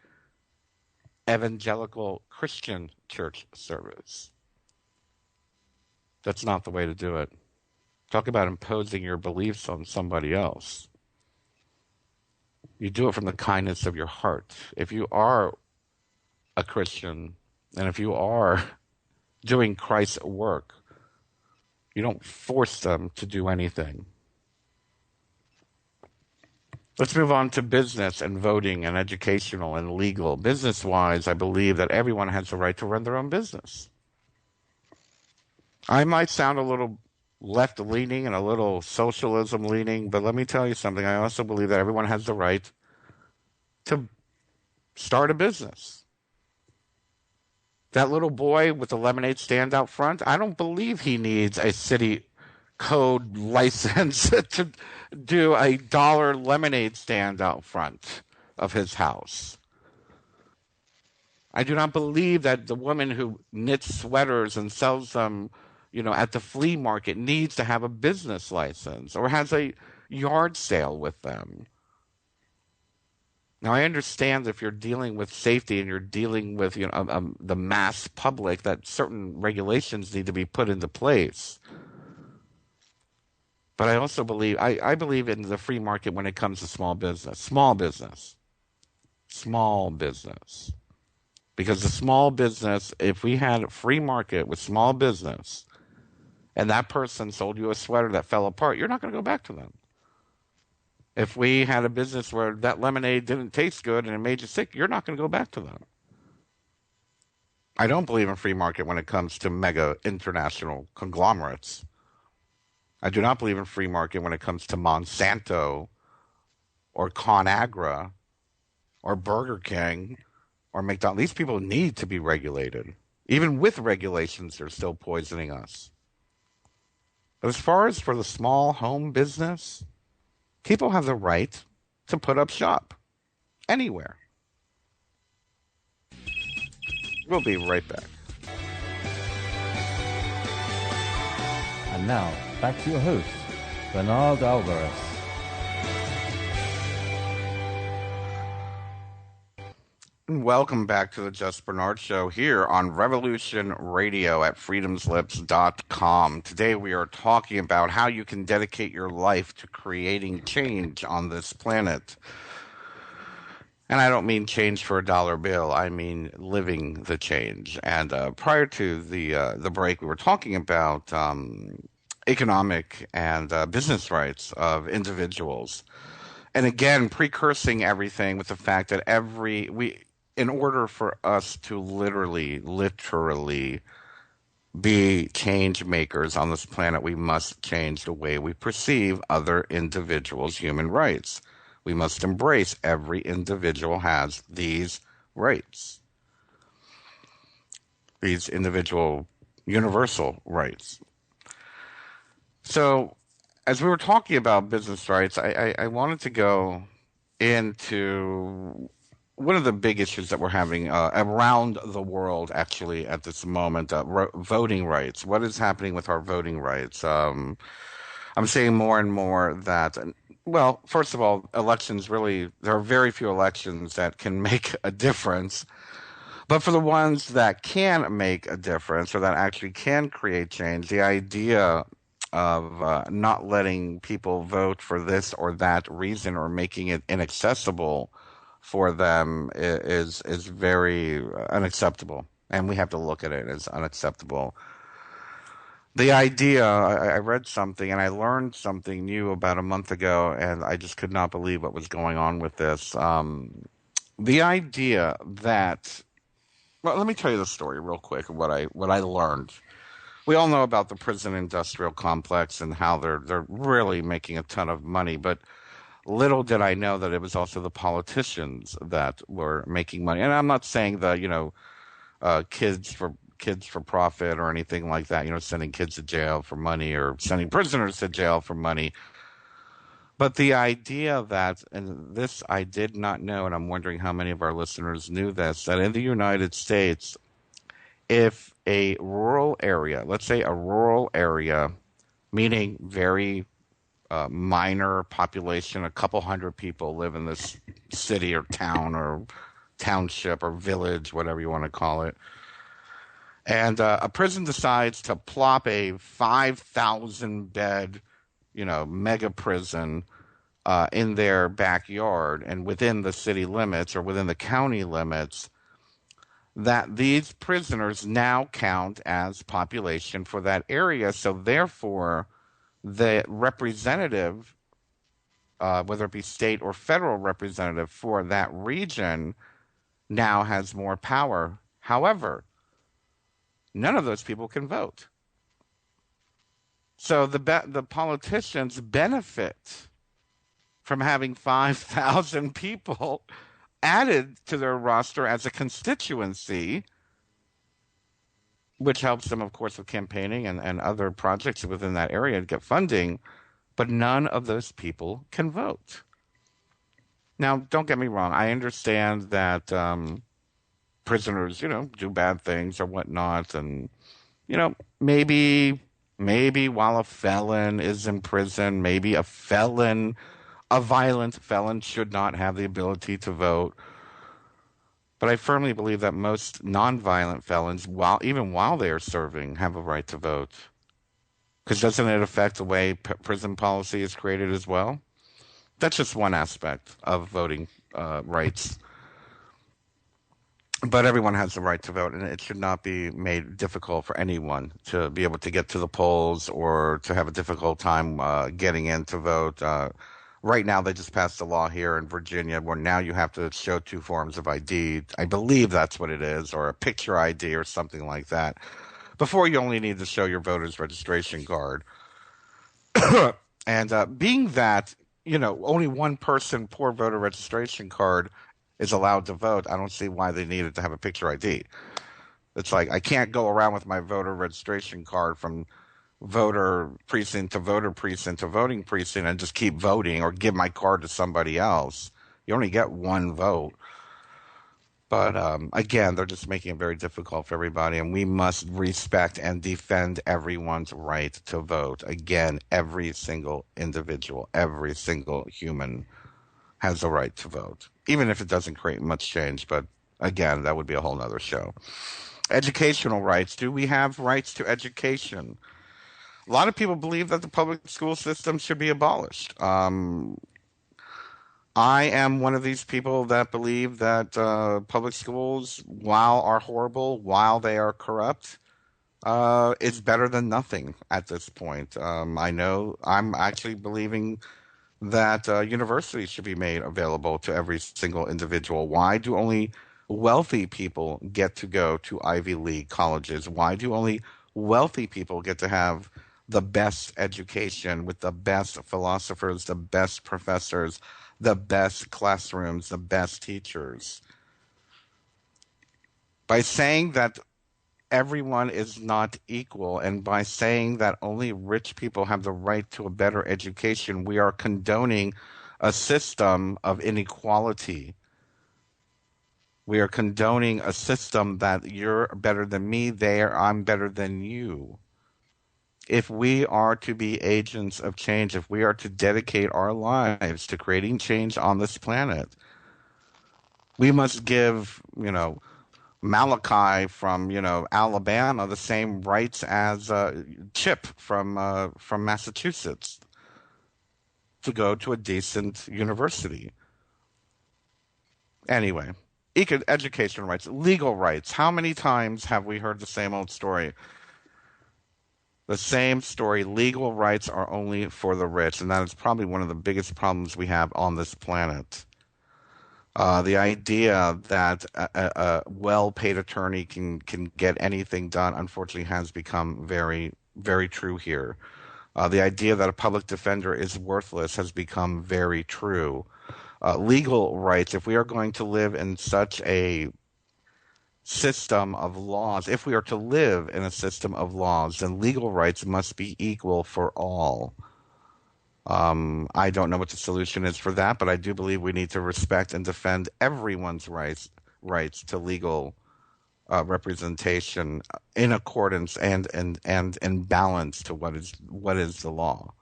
evangelical Christian church service. That's not the way to do it. Talk about imposing your beliefs on somebody else. You do it from the kindness of your heart. If you are a Christian and if you are doing Christ's work, you don't force them to do anything. Let's move on to business and voting and educational and legal. Business-wise, I believe that everyone has the right to run their own business. I might sound a little left-leaning and a little socialism-leaning, but let me tell you something. I also believe that everyone has the right to start a business. That little boy with the lemonade stand out front, I don't believe he needs a city code license to do a dollar lemonade stand out front of his house. I do not believe that the woman who knits sweaters and sells them, at the flea market needs to have a business license or has a yard sale with them. Now, I understand if you're dealing with safety and you're dealing with, the mass public, that certain regulations need to be put into place. But I also believe, I believe in the free market when it comes to small business. Small business. Small business. Because the small business, if we had a free market with small business and that person sold you a sweater that fell apart, you're not going to go back to them. If we had a business where that lemonade didn't taste good and it made you sick, you're not going to go back to them. I don't believe in free market when it comes to mega international conglomerates. I do not believe in free market when it comes to Monsanto or ConAgra or Burger King or McDonald's. These people need to be regulated. Even with regulations, they're still poisoning us. But as far as for the small home business, people have the right to put up shop anywhere. We'll be right back. And now, back to your host, Bernard Alvarez. Welcome back to the Just Bernard Show here on Revolution Radio at freedomslips.com. Today we are talking about how you can dedicate your life to creating change on this planet. And I don't mean change for a dollar bill. I mean living the change. And prior to the break, we were talking about economic and business rights of individuals. And again, precursing everything with the fact that in order for us to literally be change makers on this planet, we must change the way we perceive other individuals' human rights. We must embrace every individual has these rights, these individual universal rights. So, as we were talking about business rights, I wanted to go into one of the big issues that we're having around the world, actually, at this moment, voting rights. What is happening with our voting rights? I'm seeing more and more that, well, first of all, elections really, there are very few elections that can make a difference. But for the ones that can make a difference or that actually can create change, the idea of not letting people vote for this or that reason or making it inaccessible for them is very unacceptable, and we have to look at it as unacceptable. The idea, I read something and I learned something new about a month ago, and I just could not believe what was going on with this. The idea that, well, let me tell you the story real quick of what I learned. We all know about the prison industrial complex and how they're really making a ton of money, but little did I know that it was also the politicians that were making money. And I'm not saying that, kids for profit or anything like that, sending kids to jail for money or sending prisoners to jail for money. But the idea that, and this I did not know, and I'm wondering how many of our listeners knew this, that in the United States, if a rural area, let's say a rural area, meaning very minor population, a couple hundred people live in this city or town or township or village, whatever you want to call it. And a prison decides to plop a 5,000 bed, mega prison in their backyard and within the city limits or within the county limits, that these prisoners now count as population for that area. So therefore, the representative, whether it be state or federal representative for that region, now has more power. However, none of those people can vote. So the politicians benefit from having 5,000 people added to their roster as a constituency, which helps them, of course, with campaigning and other projects within that area to get funding. But none of those people can vote. Now, don't get me wrong. I understand that prisoners, do bad things or whatnot. And, maybe while a felon is in prison, maybe a violent felon should not have the ability to vote. But I firmly believe that most nonviolent felons, even while they are serving, have a right to vote. Because doesn't it affect the way prison policy is created as well? That's just one aspect of voting rights. But everyone has the right to vote, and it should not be made difficult for anyone to be able to get to the polls or to have a difficult time getting in to vote. Right now, they just passed a law here in Virginia where now you have to show two forms of ID. I believe that's what it is, or a picture ID or something like that. Before, you only need to show your voter's registration card. And being that, only one person per voter registration card is allowed to vote, I don't see why they needed to have a picture ID. It's like I can't go around with my voter registration card from voter precinct to voter precinct to voting precinct and just keep voting or give my card to somebody else. You only get one vote. But again, they're just making it very difficult for everybody, and we must respect and defend everyone's right to vote. Again, every single individual, every single human has a right to vote, even if it doesn't create much change. But again, that would be a whole nother show. Educational rights. Do we have rights to education? A lot of people believe that the public school system should be abolished. I am one of these people that believe that public schools, while are horrible, while they are corrupt, is better than nothing at this point. I know I'm actually believing that universities should be made available to every single individual. Why do only wealthy people get to go to Ivy League colleges? Why do only wealthy people get to have the best education with the best philosophers, the best professors, the best classrooms, the best teachers? By saying that everyone is not equal, and by saying that only rich people have the right to a better education, we are condoning a system of inequality. We are condoning a system that you're better than me, I'm better than you. If we are to be agents of change, if we are to dedicate our lives to creating change on this planet, we must give, Malachi from, Alabama the same rights as Chip from Massachusetts to go to a decent university. Anyway, education rights, legal rights. How many times have we heard the same old story? The same story. Legal rights are only for the rich, and that is probably one of the biggest problems we have on this planet. The idea that a well-paid attorney can get anything done, unfortunately, has become very, very true here. The idea that a public defender is worthless has become very true. Legal rights, if we are going to live in such a system of laws, if we are to live in a system of laws, then legal rights must be equal for all. I don't know what the solution is for that, but I do believe we need to respect and defend everyone's rights to legal representation in accordance and in balance to what is the law.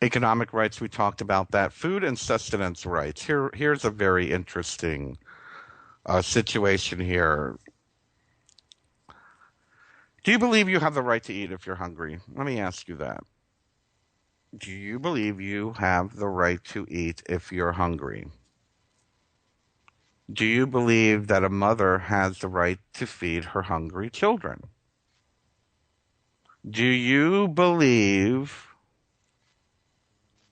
Economic rights, we talked about that. Food and sustenance rights. Here's a very interesting situation here. Do you believe you have the right to eat if you're hungry? Let me ask you that. Do you believe you have the right to eat if you're hungry? Do you believe that a mother has the right to feed her hungry children? Do you believe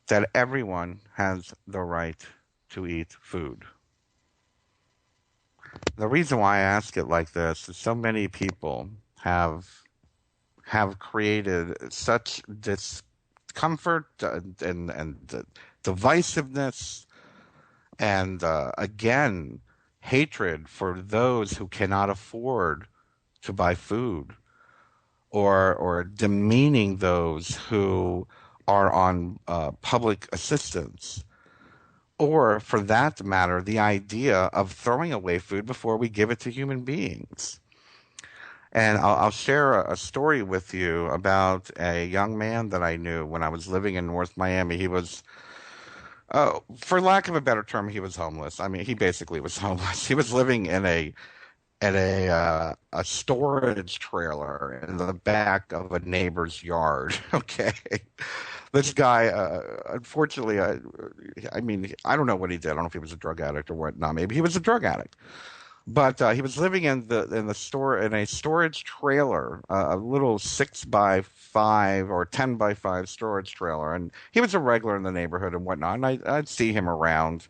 that everyone has the right to eat food? The reason why I ask it like this is so many people have created such discomfort and divisiveness and again hatred for those who cannot afford to buy food, or demeaning those who are on public assistance, or for that matter, the idea of throwing away food before we give it to human beings. And I'll share a story with you about a young man that I knew when I was living in North Miami. He was, for lack of a better term, he was homeless. I mean, he basically was homeless. He was living in a storage trailer in the back of a neighbor's yard. Okay, this guy, unfortunately, I mean, I don't know what he did. I don't know if he was a drug addict or whatnot. Maybe he was a drug addict. But he was living in the store in a storage trailer, a little 6x5 or 10x5 storage trailer, and he was a regular in the neighborhood and whatnot. And I'd see him around,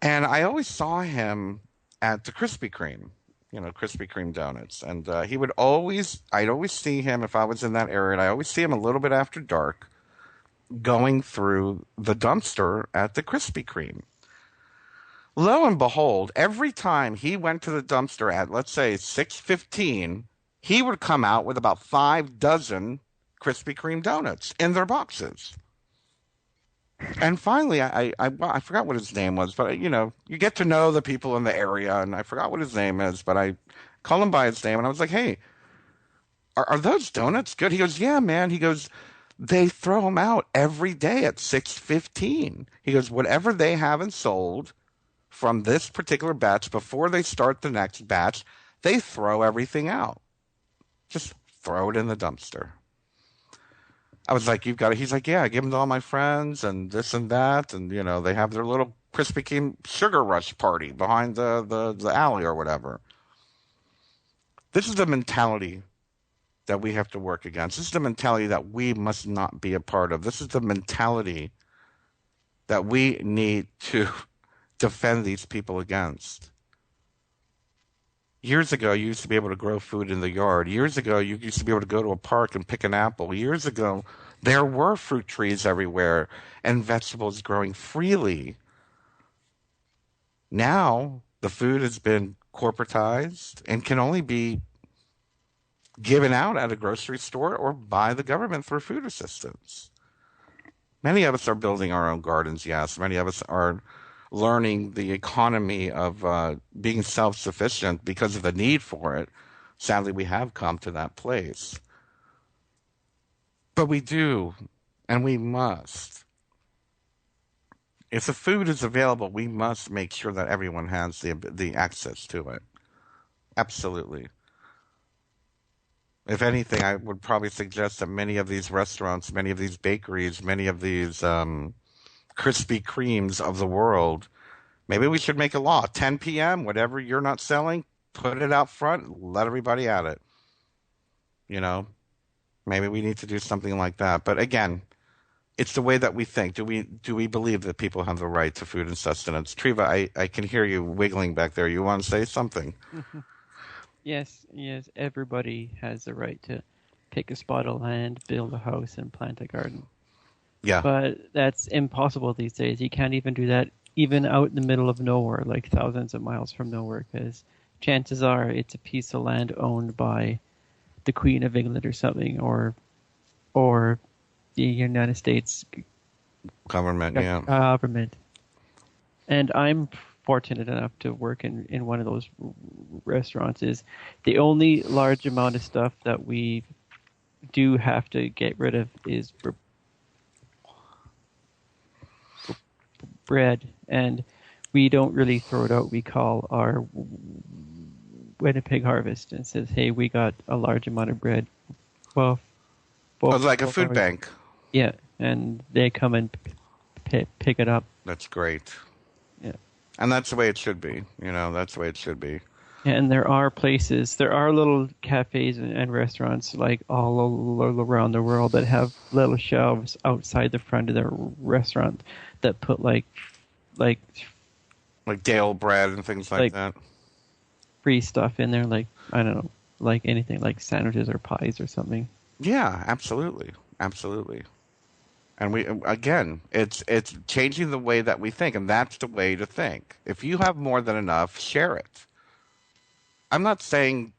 and I always saw him at the Krispy Kreme, Krispy Kreme donuts, and I'd always see him if I was in that area, and I always see him a little bit after dark, going through the dumpster at the Krispy Kreme. Lo and behold, every time he went to the dumpster at, let's say, 6:15, he would come out with about 5 dozen Krispy Kreme donuts in their boxes. And finally, I forgot what his name was, but you get to know the people in the area, and I forgot what his name is, but I called him by his name, and I was like, "Hey, are those donuts good?" He goes, "Yeah, man." He goes, "They throw them out every day at 6:15." He goes, "Whatever they haven't sold from this particular batch before they start the next batch, they throw everything out. Just throw it in the dumpster." I was like, "You've got it." He's like, "Yeah, I give them to all my friends and this and that. And, they have their little Krispy Kreme sugar rush party behind the alley or whatever." This is the mentality that we have to work against. This is the mentality that we must not be a part of. This is the mentality that we need to defend these people against. Years ago, you used to be able to grow food in the yard. Years ago, you used to be able to go to a park and pick an apple. Years ago, there were fruit trees everywhere and vegetables growing freely. Now, the food has been corporatized and can only be given out at a grocery store or by the government through food assistance. Many of us are building our own gardens, yes. Many of us are learning the economy of being self-sufficient because of the need for it. Sadly, we have come to that place. But we do, and we must, If the food is available, we must make sure that everyone has the access to it. Absolutely. If anything, I would probably suggest that many of these restaurants, many of these bakeries, many of these Krispy Kremes of the world, maybe we should make a law. 10 p.m., whatever you're not selling, put it out front, let everybody at it. You know, maybe we need to do something like that. But again, it's the way that we think. Do we believe that people have the right to food and sustenance? Triva, I can hear you wiggling back there. You want to say something? Yes, yes, everybody has the right to pick a spot of land, build a house, and plant a garden. Yeah. But that's impossible these days. You can't even do that even out in the middle of nowhere, like thousands of miles from nowhere, because chances are it's a piece of land owned by the Queen of England or something, or the United States Government, yeah. government. And I'm fortunate enough to work in one of those restaurants. Is the only large amount of stuff that we do have to get rid of is bread, and we don't really throw it out. We call our Winnipeg Harvest and says, "Hey, we got a large amount of bread." Well, Like a food bank. Yeah, and they come and pick it up. That's great. Yeah. And that's the way it should be. That's the way it should be. And there are little cafes and restaurants like all around the world that have little shelves outside the front of their restaurant that put like Dale bread and things like that. Free stuff in there, like, I don't know, like anything, like sandwiches or pies or something. Yeah, absolutely. Absolutely. And it's changing the way that we think, and that's the way to think. If you have more than enough, share it. I'm not saying,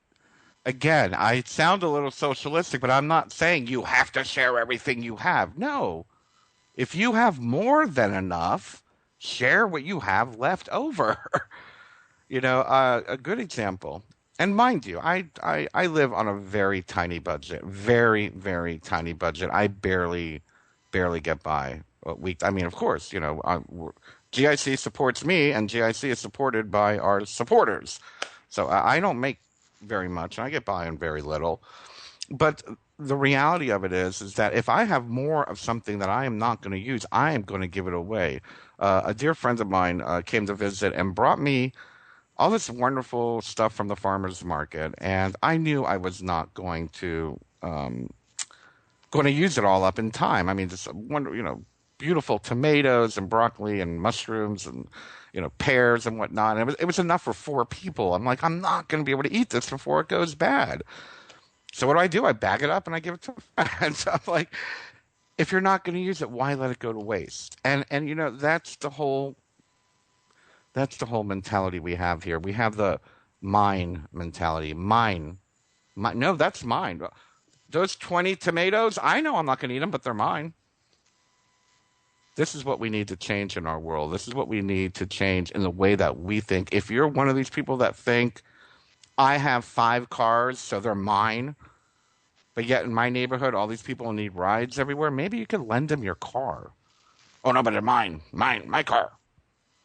again, I sound a little socialistic, but I'm not saying you have to share everything you have. No. If you have more than enough, share what you have left over. A good example. And mind you, I live on a very tiny budget, very, very tiny budget. I barely get by a week. I mean, of course, G.I.C. supports me, and G.I.C. is supported by our supporters. So I don't make very much. I get by on very little. But the reality of it is that if I have more of something that I am not going to use, I am going to give it away. A dear friend of mine came to visit and brought me all this wonderful stuff from the farmer's market, and I knew I was not going to use it all up in time. I mean, just beautiful tomatoes and broccoli and mushrooms and pears and whatnot. And it was enough for 4 people. I'm like, I'm not going to be able to eat this before it goes bad. So what do? I bag it up and I give it to friends. I'm like, if you're not going to use it, why let it go to waste? And that's the whole mentality we have here. We have the mine mentality. Mine. No, that's mine. Those 20 tomatoes, I know I'm not going to eat them, but they're mine. This is what we need to change in our world. This is what we need to change in the way that we think. If you're one of these people that think, I have 5 cars, so they're mine, but yet in my neighborhood, all these people need rides everywhere, maybe you could lend them your car. Oh, no, but they're mine. Mine, my car.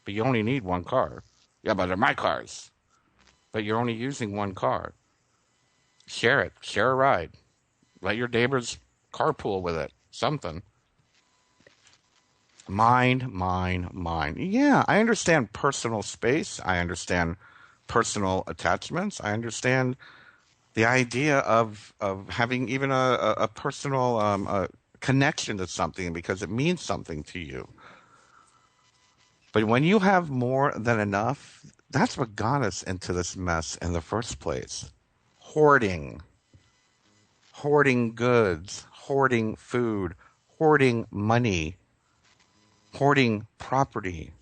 But you only need 1 car. Yeah, but they're my cars. But you're only using 1 car. Share it. Share a ride. Let your neighbors carpool with it. Something. Mine. Yeah, I understand personal space. I understand personal attachments. I understand the idea of having even a personal connection to something because it means something to you. But when you have more than enough, that's what got us into this mess in the first place. Hoarding goods, hoarding food, hoarding money, hoarding property.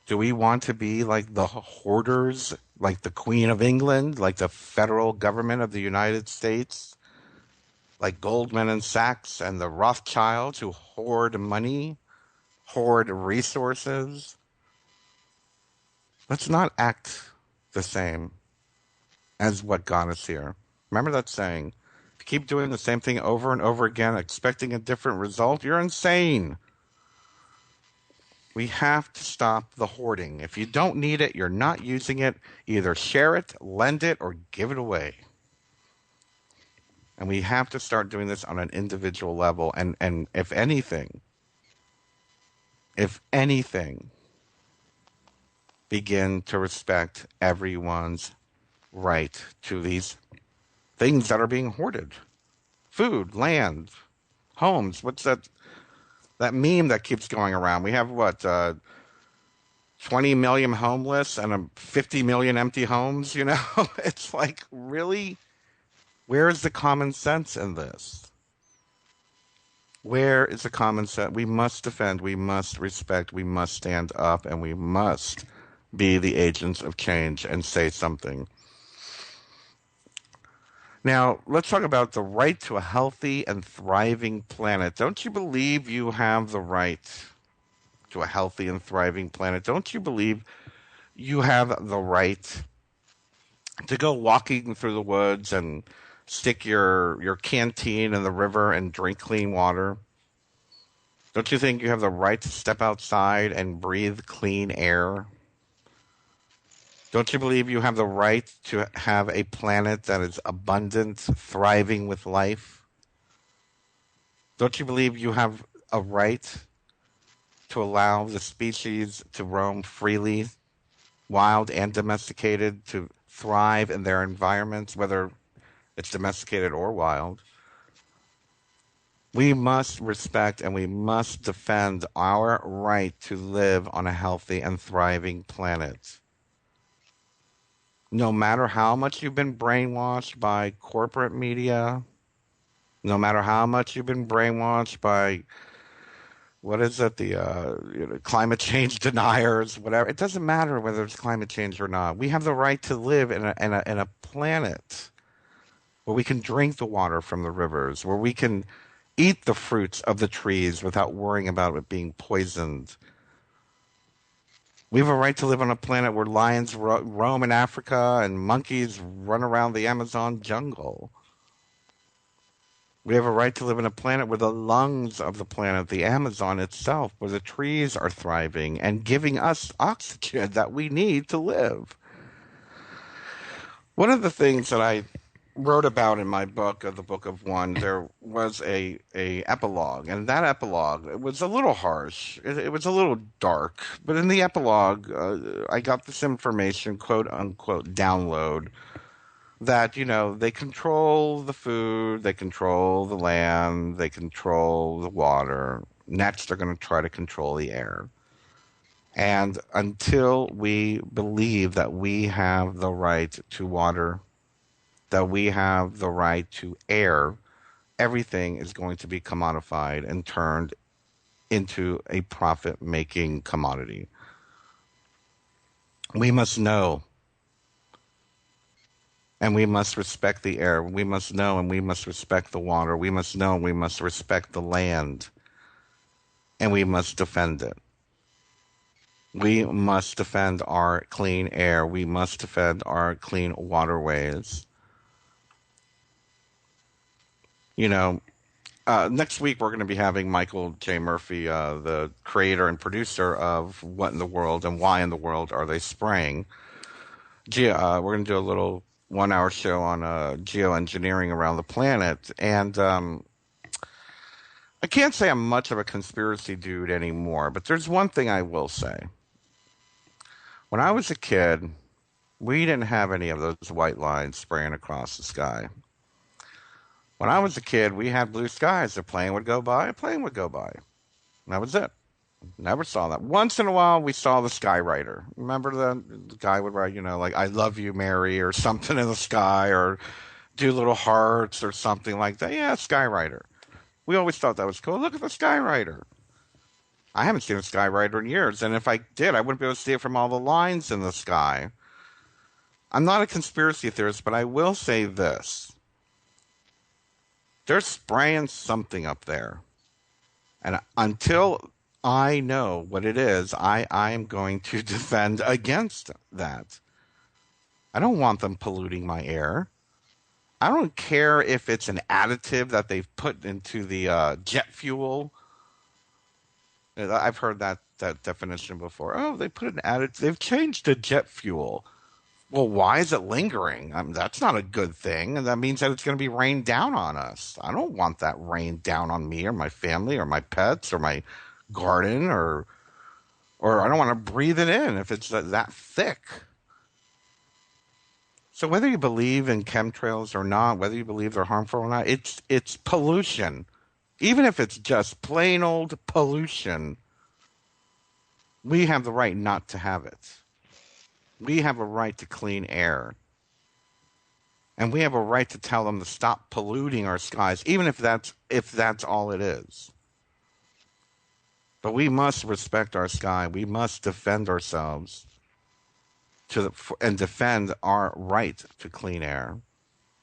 Do we want to be like the hoarders, like the Queen of England, like the federal government of the United States, like Goldman and Sachs and the Rothschilds who hoard money, hoard resources? Let's not act the same as what got us here. Remember that saying, if you keep doing the same thing over and over again, expecting a different result, you're insane. We have to stop the hoarding. If you don't need it, you're not using it, either share it, lend it, or give it away. And we have to start doing this on an individual level. And if anything, begin to respect everyone's right to these things that are being hoarded. Food, land, homes. What's that meme that keeps going around? We have 20 million homeless and 50 million empty homes, you know? It's like, really? Where is the common sense in this? Where is the common sense? We must defend, we must respect, we must stand up, and we must be the agents of change and say something. Now, let's talk about the right to a healthy and thriving planet. Don't you believe you have the right to a healthy and thriving planet? Don't you believe you have the right to go walking through the woods and stick your canteen in the river and drink clean water? Don't you think you have the right to step outside and breathe clean air? Don't you believe you have the right to have a planet that is abundant, thriving with life? Don't you believe you have a right to allow the species to roam freely, wild and domesticated, to thrive in their environments, whether it's domesticated or wild? We must respect and we must defend our right to live on a healthy and thriving planet. No matter how much you've been brainwashed by corporate media, no matter how much you've been brainwashed by, what is it, the climate change deniers, whatever. It doesn't matter whether it's climate change or not. We have the right to live in a planet where we can drink the water from the rivers, where we can eat the fruits of the trees without worrying about it being poisoned. We have a right to live on a planet where lions roam in Africa and monkeys run around the Amazon jungle. We have a right to live on a planet where the lungs of the planet, the Amazon itself, where the trees are thriving and giving us oxygen that we need to live. One of the things that I wrote about in my book, the Book of One, there was a epilogue, and that epilogue, it was a little harsh. It was a little dark, but in the epilogue, I got this information, quote unquote, download, that, they control the food, they control the land, they control the water. Next, they're going to try to control the air. And until we believe that we have the right to water, that we have the right to air, everything is going to be commodified and turned into a profit-making commodity. We must know, and we must respect the air. We must know, and we must respect the water. We must know, and we must respect the land, and we must defend it. We must defend our clean air. We must defend our clean waterways. Next week we're going to be having Michael J. Murphy, the creator and producer of What in the World and Why in the World Are They Spraying? We're going to do a little 1-hour show on geoengineering around the planet. And I can't say I'm much of a conspiracy dude anymore, but there's one thing I will say. When I was a kid, we didn't have any of those white lines spraying across the sky. When I was a kid, we had blue skies. A plane would go by, and that was it. Never saw that. Once in a while, we saw the skywriter. Remember the guy would write, like, I love you, Mary, or something in the sky, or do little hearts or something like that. Yeah, skywriter. We always thought that was cool. Look at the skywriter. I haven't seen a skywriter in years, and if I did, I wouldn't be able to see it from all the lines in the sky. I'm not a conspiracy theorist, but I will say this. They're spraying something up there. And until I know what it is, I am going to defend against that. I don't want them polluting my air. I don't care if it's an additive that they've put into the jet fuel. I've heard that that definition before. Oh, they put an additive. They've changed the jet fuel. Well, why is it lingering? That's not a good thing, and that means that it's going to be rained down on us. I don't want that rained down on me or my family or my pets or my garden, or I don't want to breathe it in if it's that thick. So whether you believe in chemtrails or not, whether you believe they're harmful or not, it's pollution. Even if it's just plain old pollution, we have the right not to have it. We have a right to clean air. And we have a right to tell them to stop polluting our skies, even if that's all it is. But we must respect our sky. We must defend ourselves and defend our right to clean air,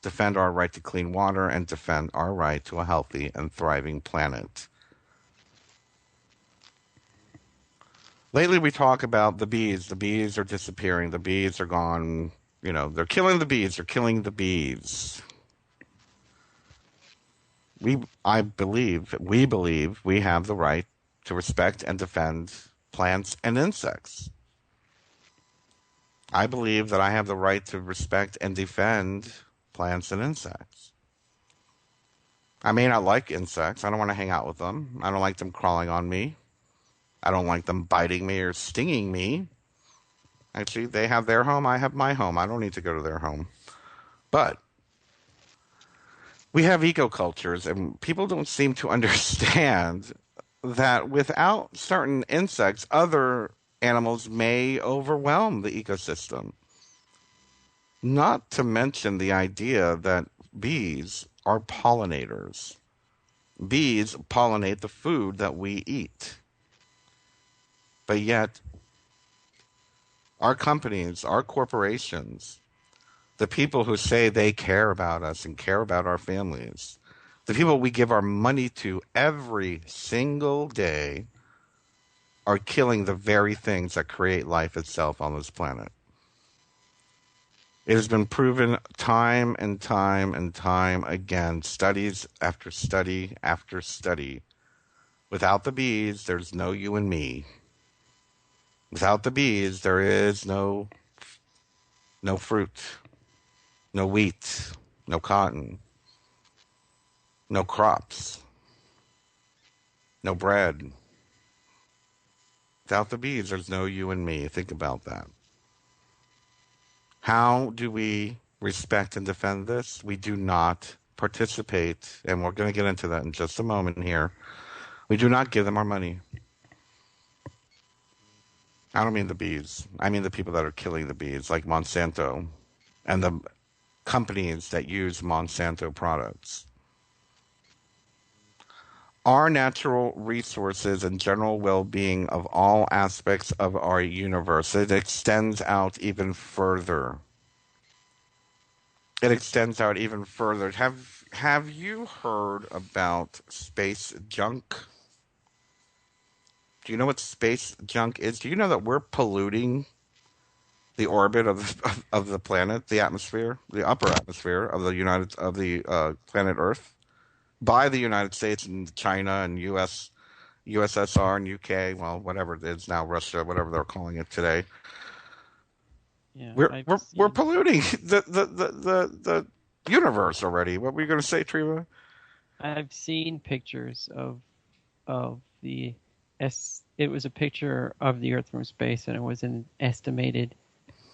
defend our right to clean water, and defend our right to a healthy and thriving planet. Lately, we talk about the bees. The bees are disappearing. The bees are gone. You know, they're killing the bees. They're killing the bees. We believe we have the right to respect and defend plants and insects. I believe that I have the right to respect and defend plants and insects. I may not like insects. I don't want to hang out with them. I don't like them crawling on me. I don't like them biting me or stinging me. Actually, they have their home. I have my home. I don't need to go to their home. But we have ecocultures, and people don't seem to understand that without certain insects, other animals may overwhelm the ecosystem. Not to mention the idea that bees are pollinators. Bees pollinate the food that we eat. But yet, our companies, our corporations, the people who say they care about us and care about our families, the people we give our money to every single day, are killing the very things that create life itself on this planet. It has been proven time and time and time again, studies after study after study. Without the bees, there's no you and me. Without the bees, there is no fruit, no wheat, no cotton, no crops, no bread. Without the bees, there's no you and me. Think about that. How do we respect and defend this? We do not participate, and we're going to get into that in just a moment here. We do not give them our money. I don't mean the bees. I mean the people that are killing the bees, like Monsanto and the companies that use Monsanto products. Our natural resources and general well-being of all aspects of our universe, it extends out even further. It extends out even further. Have you heard about space junk? Do you know what space junk is? Do you know that we're polluting the orbit of the planet, the atmosphere, the upper atmosphere of the planet Earth, by the United States and China and USSR and UK, well, whatever it is now, Russia, whatever they're calling it today. Yeah, we're polluting the universe already. What were you going to say, Treva? I've seen pictures of the it was a picture of the Earth from space, and it was an estimated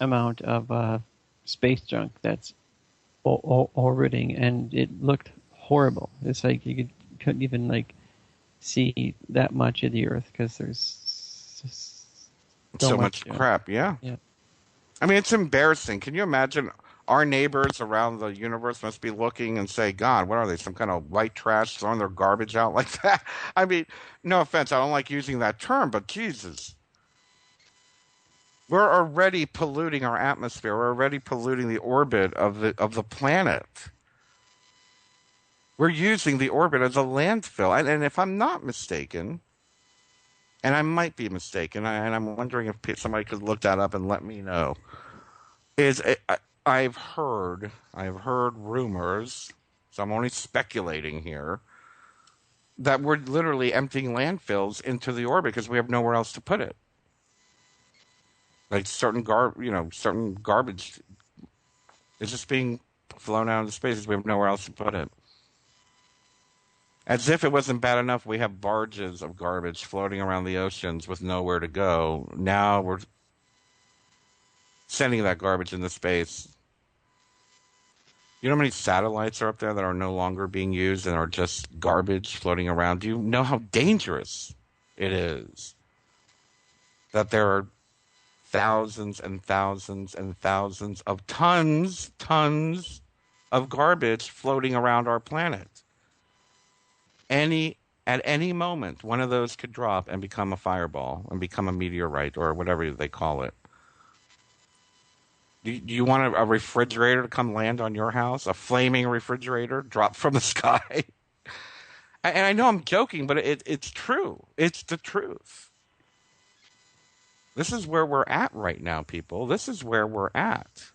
amount of space junk that's orbiting, and it looked horrible. It's like you couldn't even like see that much of the Earth because there's so much crap. Yeah. I mean, it's embarrassing. Can you imagine? Our neighbors around the universe must be looking and say, God, what are they, some kind of white trash throwing their garbage out like that? I mean, no offense, I don't like using that term, but Jesus. We're already polluting our atmosphere. We're already polluting the orbit of the planet. We're using the orbit as a landfill. And if I'm not mistaken, and I might be mistaken, and I'm wondering if somebody could look that up and let me know, I've heard rumors, so I'm only speculating here, that we're literally emptying landfills into the orbit because we have nowhere else to put it. Like certain garbage is just being flown out into space because we have nowhere else to put it. As if it wasn't bad enough, we have barges of garbage floating around the oceans with nowhere to go. Now we're sending that garbage into space. You know how many satellites are up there that are no longer being used and are just garbage floating around? Do you know how dangerous it is that there are thousands and thousands and thousands of tons of garbage floating around our planet? At any moment, one of those could drop and become a fireball and become a meteorite or whatever they call it. Do you want a refrigerator to come land on your house? A flaming refrigerator drop from the sky? And I know I'm joking, but it's true. It's the truth. This is where we're at right now, people. This is where we're at.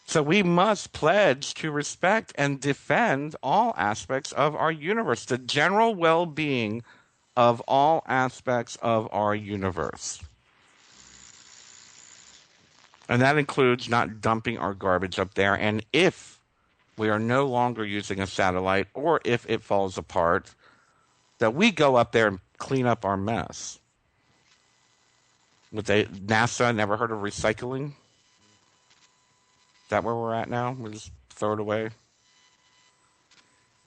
So we must pledge to respect and defend all aspects of our universe, the general well-being of all aspects of our universe. And that includes not dumping our garbage up there. And if we are no longer using a satellite, or if it falls apart, that we go up there and clean up our mess. NASA never heard of recycling? Is that where we're at now? We'll just throw it away?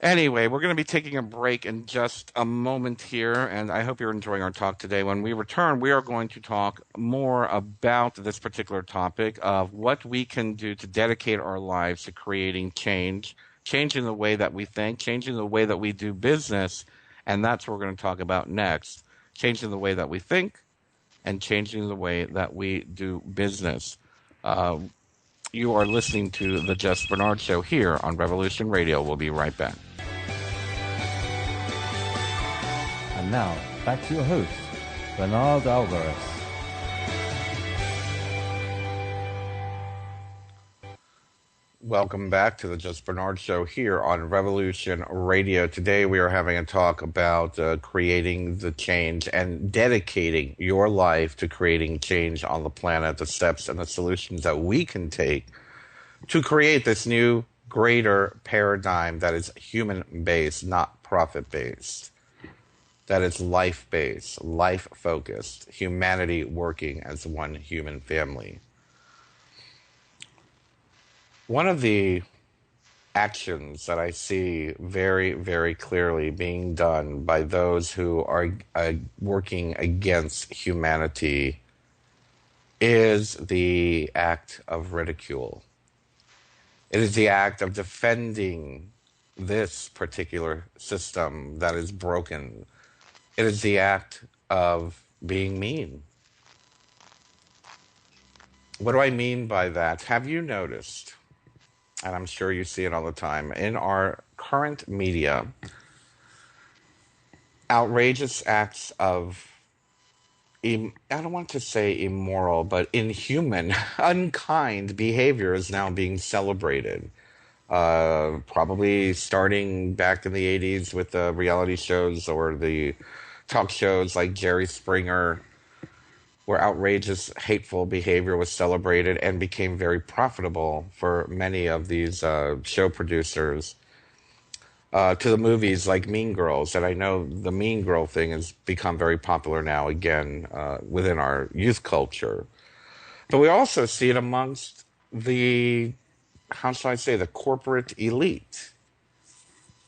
Anyway, we're going to be taking a break in just a moment here, and I hope you're enjoying our talk today. When we return, we are going to talk more about this particular topic of what we can do to dedicate our lives to creating change, changing the way that we think, changing the way that we do business, and that's what we're going to talk about next, changing the way that we think and changing the way that we do business. You are listening to The Jess Bernard Show here on Revolution Radio. We'll be right back. And now, back to your host, Bernard Alvarez. Welcome back to The Jess Bernard Show here on Revolution Radio. Today we are having a talk about creating the change and dedicating your life to creating change on the planet, the steps and the solutions that we can take to create this new, greater paradigm that is human-based, not profit-based, that is life-based, life-focused, humanity working as one human family. One of the actions that I see very, very clearly being done by those who are working against humanity is the act of ridicule. It is the act of defending this particular system that is broken. It is the act of being mean. What do I mean by that? Have you noticed, and I'm sure you see it all the time, in our current media, outrageous acts of, I don't want to say immoral, but inhuman, unkind behavior is now being celebrated. Probably starting back in the 80s with the reality shows or the talk shows like Jerry Springer, where outrageous, hateful behavior was celebrated and became very profitable for many of these show producers, to the movies like Mean Girls. And I know the Mean Girl thing has become very popular now again within our youth culture. But we also see it amongst the, how shall I say, the corporate elite,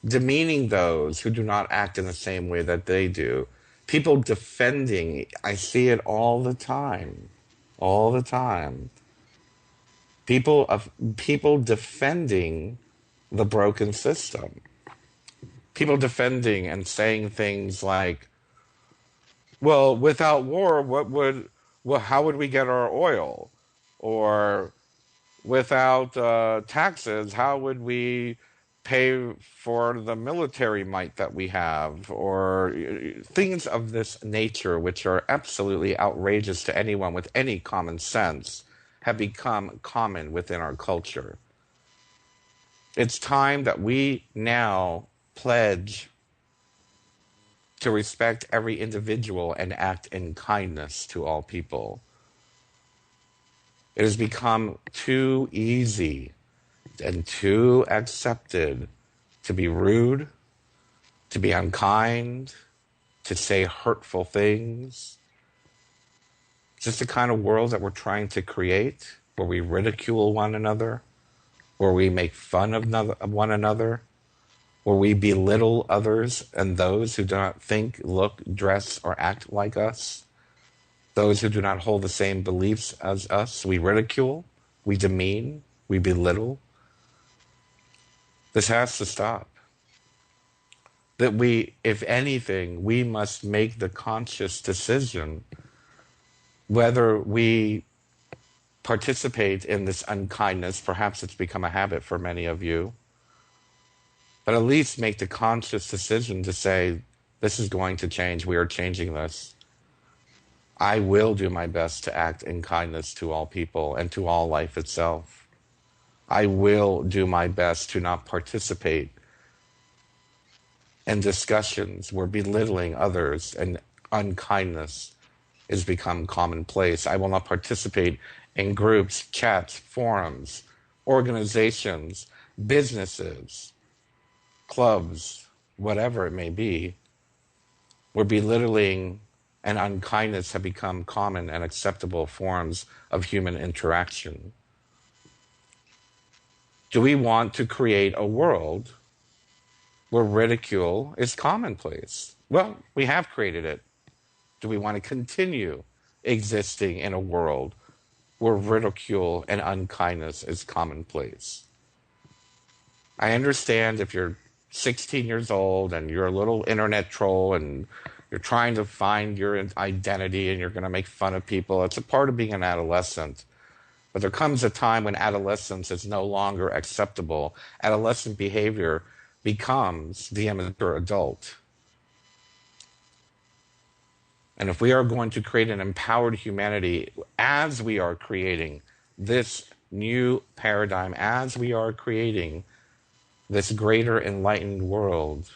demeaning those who do not act in the same way that they do. People defending, I see it all the time. People defending the broken system. People defending and saying things like, well, without war, how would we get our oil? Or without taxes, how would we pay for the military might that we have? Or things of this nature, which are absolutely outrageous to anyone with any common sense, have become common within our culture. It's time that we now pledge to respect every individual and act in kindness to all people. It has become too easy and too accepted to be rude, to be unkind, to say hurtful things. It's just the kind of world that we're trying to create, where we ridicule one another, where we make fun of one another, where we belittle others and those who do not think, look, dress, or act like us, those who do not hold the same beliefs as us. We ridicule, we demean, we belittle. This has to stop. That we, if anything, we must make the conscious decision whether we participate in this unkindness. Perhaps it's become a habit for many of you. But at least make the conscious decision to say, this is going to change. We are changing this. I will do my best to act in kindness to all people and to all life itself. I will do my best to not participate in discussions where belittling others and unkindness has become commonplace. I will not participate in groups, chats, forums, organizations, businesses, clubs, whatever it may be, where belittling and unkindness have become common and acceptable forms of human interaction. Do we want to create a world where ridicule is commonplace? Well, we have created it. Do we want to continue existing in a world where ridicule and unkindness is commonplace? I understand if you're 16 years old and you're a little internet troll and you're trying to find your identity and you're going to make fun of people. It's a part of being an adolescent. But there comes a time when adolescence is no longer acceptable. Adolescent behavior becomes the immature adult. And if we are going to create an empowered humanity, as we are creating this new paradigm, as we are creating this greater enlightened world,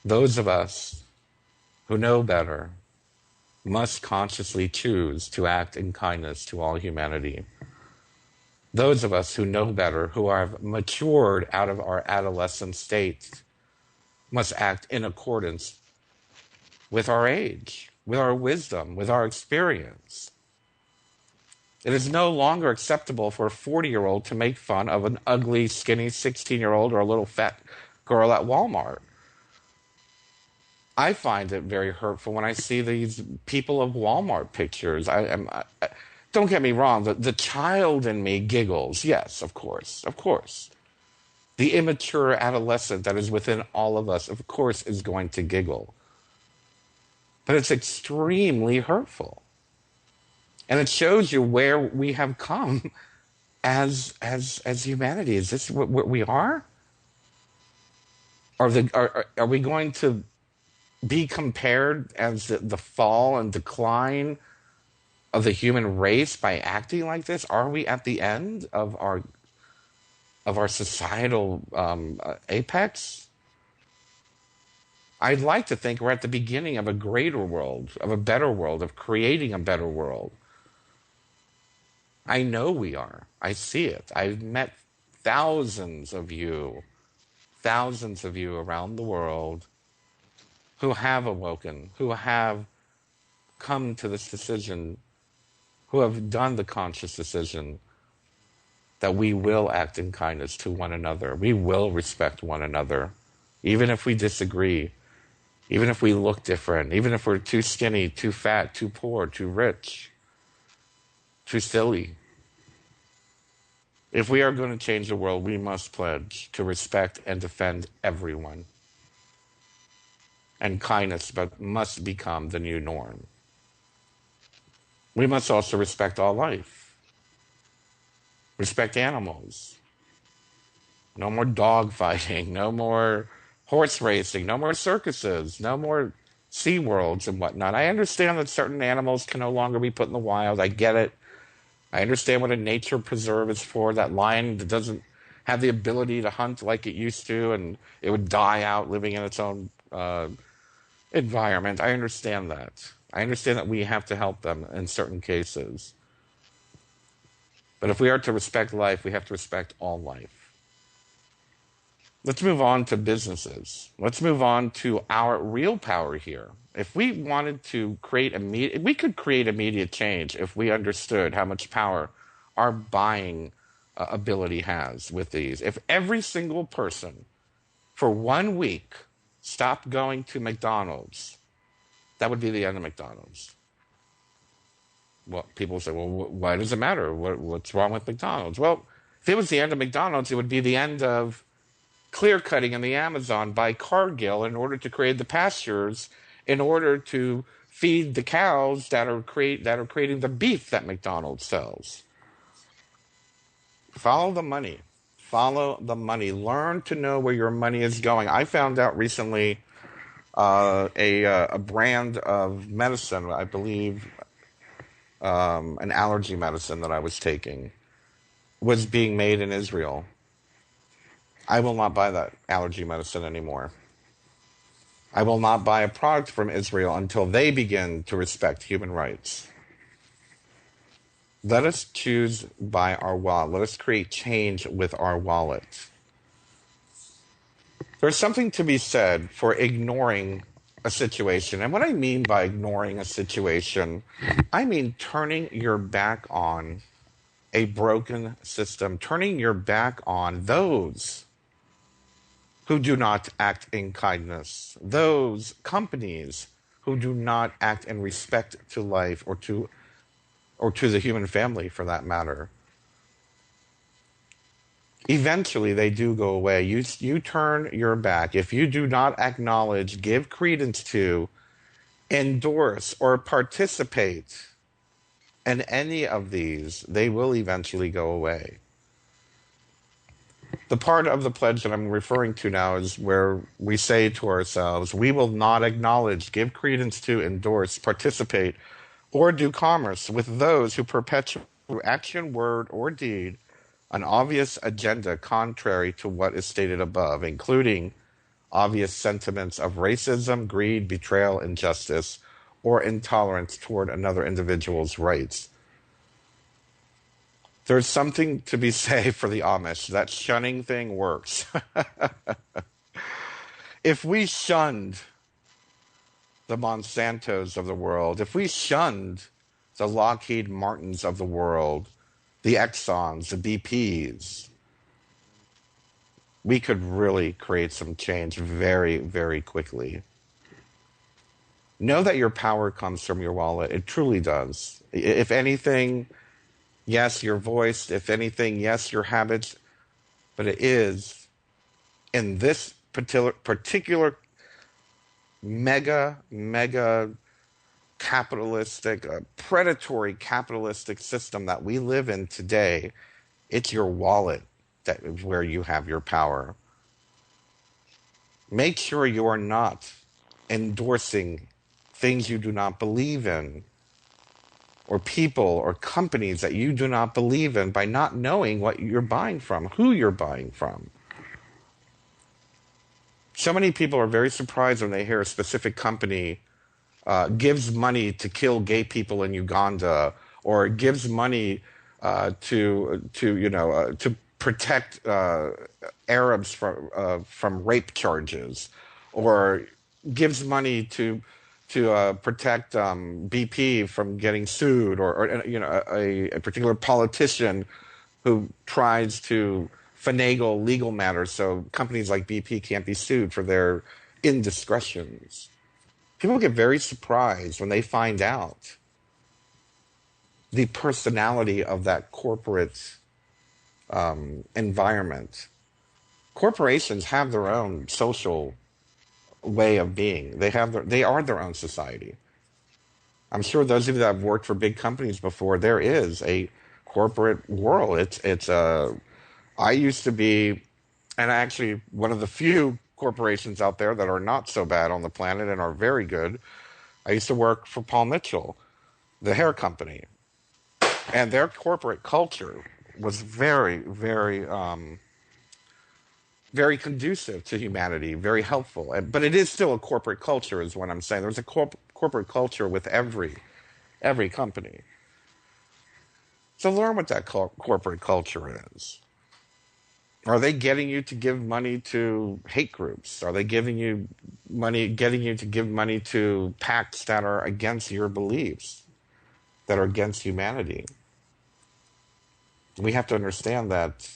those of us who know better must consciously choose to act in kindness to all humanity. Those of us who know better, who have matured out of our adolescent state, must act in accordance with our age, with our wisdom, with our experience. It is no longer acceptable for a 40-year-old to make fun of an ugly, skinny 16-year-old or a little fat girl at Walmart. I find it very hurtful when I see these people of Walmart pictures. Don't get me wrong, the child in me giggles. Yes, of course, of course. The immature adolescent that is within all of us, of course, is going to giggle. But it's extremely hurtful. And it shows you where we have come as humanity. Is this what we are? Are we going to be compared as the fall and decline of the human race by acting like this? Are we at the end of our societal apex? I'd like to think we're at the beginning of a greater world, of a better world, of creating a better world. I know we are. I see it. I've met thousands of you around the world who have awoken, who have come to this decision, who have done the conscious decision that we will act in kindness to one another. We will respect one another, even if we disagree, even if we look different, even if we're too skinny, too fat, too poor, too rich, too silly. If we are going to change the world, we must pledge to respect and defend everyone. And kindness must become the new norm. We must also respect all life. Respect animals. No more dog fighting, no more horse racing, no more circuses, no more sea worlds and whatnot. I understand that certain animals can no longer be put in the wild. I get it. I understand what a nature preserve is for. That lion that doesn't have the ability to hunt like it used to, and it would die out living in its own environment. I understand that. I understand that we have to help them in certain cases. But if we are to respect life, we have to respect all life. Let's move on to businesses. Let's move on to our real power here. If we wanted to create we could create immediate change if we understood how much power our buying ability has with these. If every single person for 1 week stopped going to McDonald's, that would be the end of McDonald's. Well, people say, well, why does it matter? What's wrong with McDonald's? Well, if it was the end of McDonald's, it would be the end of clear cutting in the Amazon by Cargill in order to create the pastures, in order to feed the cows that are creating the beef that McDonald's sells. Follow the money. Follow the money. Learn to know where your money is going. I found out recently a brand of medicine, I believe, an allergy medicine that I was taking, was being made in Israel. I will not buy that allergy medicine anymore. I will not buy a product from Israel until they begin to respect human rights. Let us choose by our wallet. Let us create change with our wallet. There's something to be said for ignoring a situation. And what I mean by ignoring a situation, I mean turning your back on a broken system, turning your back on those who do not act in kindness, those companies who do not act in respect to life or to the human family, for that matter. Eventually, they do go away. You turn your back. If you do not acknowledge, give credence to, endorse, or participate in any of these, they will eventually go away. The part of the pledge that I'm referring to now is where we say to ourselves, we will not acknowledge, give credence to, endorse, participate, or do commerce with those who perpetuate through action, word, or deed an obvious agenda contrary to what is stated above, including obvious sentiments of racism, greed, betrayal, injustice, or intolerance toward another individual's rights. There's something to be said for the Amish. That shunning thing works. If we shunned the Monsantos of the world, if we shunned the Lockheed Martins of the world, the Exxons, the BPs, we could really create some change very, very quickly. Know that your power comes from your wallet. It truly does. If anything, yes, your voice. If anything, yes, your habits. But it is, in this particular mega capitalistic, predatory capitalistic system that we live in today, it's your wallet that is where you have your power. Make sure you are not endorsing things you do not believe in, or people or companies that you do not believe in, by not knowing what you're buying from, who you're buying from. So many people are very surprised when they hear a specific company gives money to kill gay people in Uganda, or gives money to protect Arabs from rape charges, or gives money to protect BP from getting sued, or a particular politician who tries to finagle legal matters so companies like BP can't be sued for their indiscretions. People get very surprised when they find out the personality of that corporate environment. Corporations have their own social way of being. They are their own society. I'm sure those of you that have worked for big companies before, there is a corporate world. I used to be, and actually one of the few corporations out there that are not so bad on the planet and are very good. I used to work for Paul Mitchell, the hair company, and their corporate culture was very, very very conducive to humanity, very helpful. But it is still a corporate culture, is what I'm saying. There's a corporate culture with every company. So learn what that corporate culture is. Are they getting you to give money to hate groups? Are they giving you money, getting you to give money to pacts that are against your beliefs, that are against humanity? We have to understand that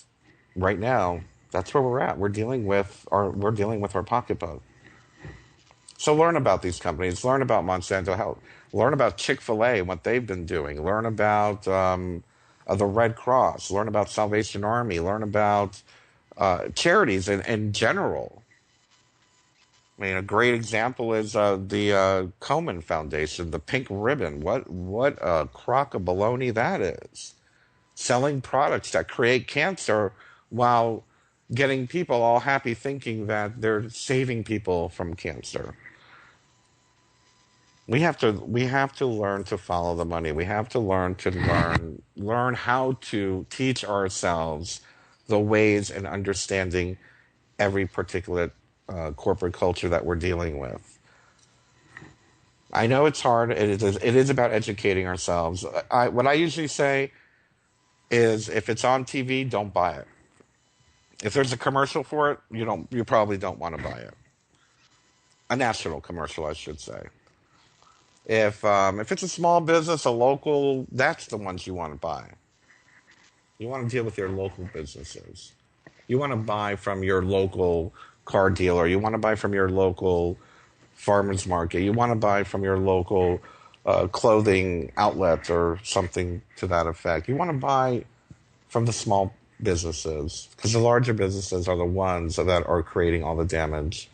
right now, that's where we're at. We're dealing with our pocketbook. So learn about these companies. Learn about Monsanto Health. Learn about Chick-fil-A and what they've been doing. Learn about the Red Cross. Learn about Salvation Army. Learn about charities in general. I mean, a great example is the Komen Foundation, the Pink Ribbon. What a crock of baloney that is. Selling products that create cancer while getting people all happy thinking that they're saving people from cancer. We have to learn to follow the money. We have to learn how to teach ourselves the ways and understanding every particular corporate culture that we're dealing with. I know it's hard. It is about educating ourselves. What I usually say is, if it's on TV, don't buy it. If there's a commercial for it, you probably don't want to buy it. A national commercial, I should say. If it's a small business, a local, that's the ones you want to buy. You want to deal with your local businesses. You want to buy from your local car dealer. You want to buy from your local farmer's market. You want to buy from your local clothing outlet or something to that effect. You want to buy from the small businesses, because the larger businesses are the ones that are creating all the damage.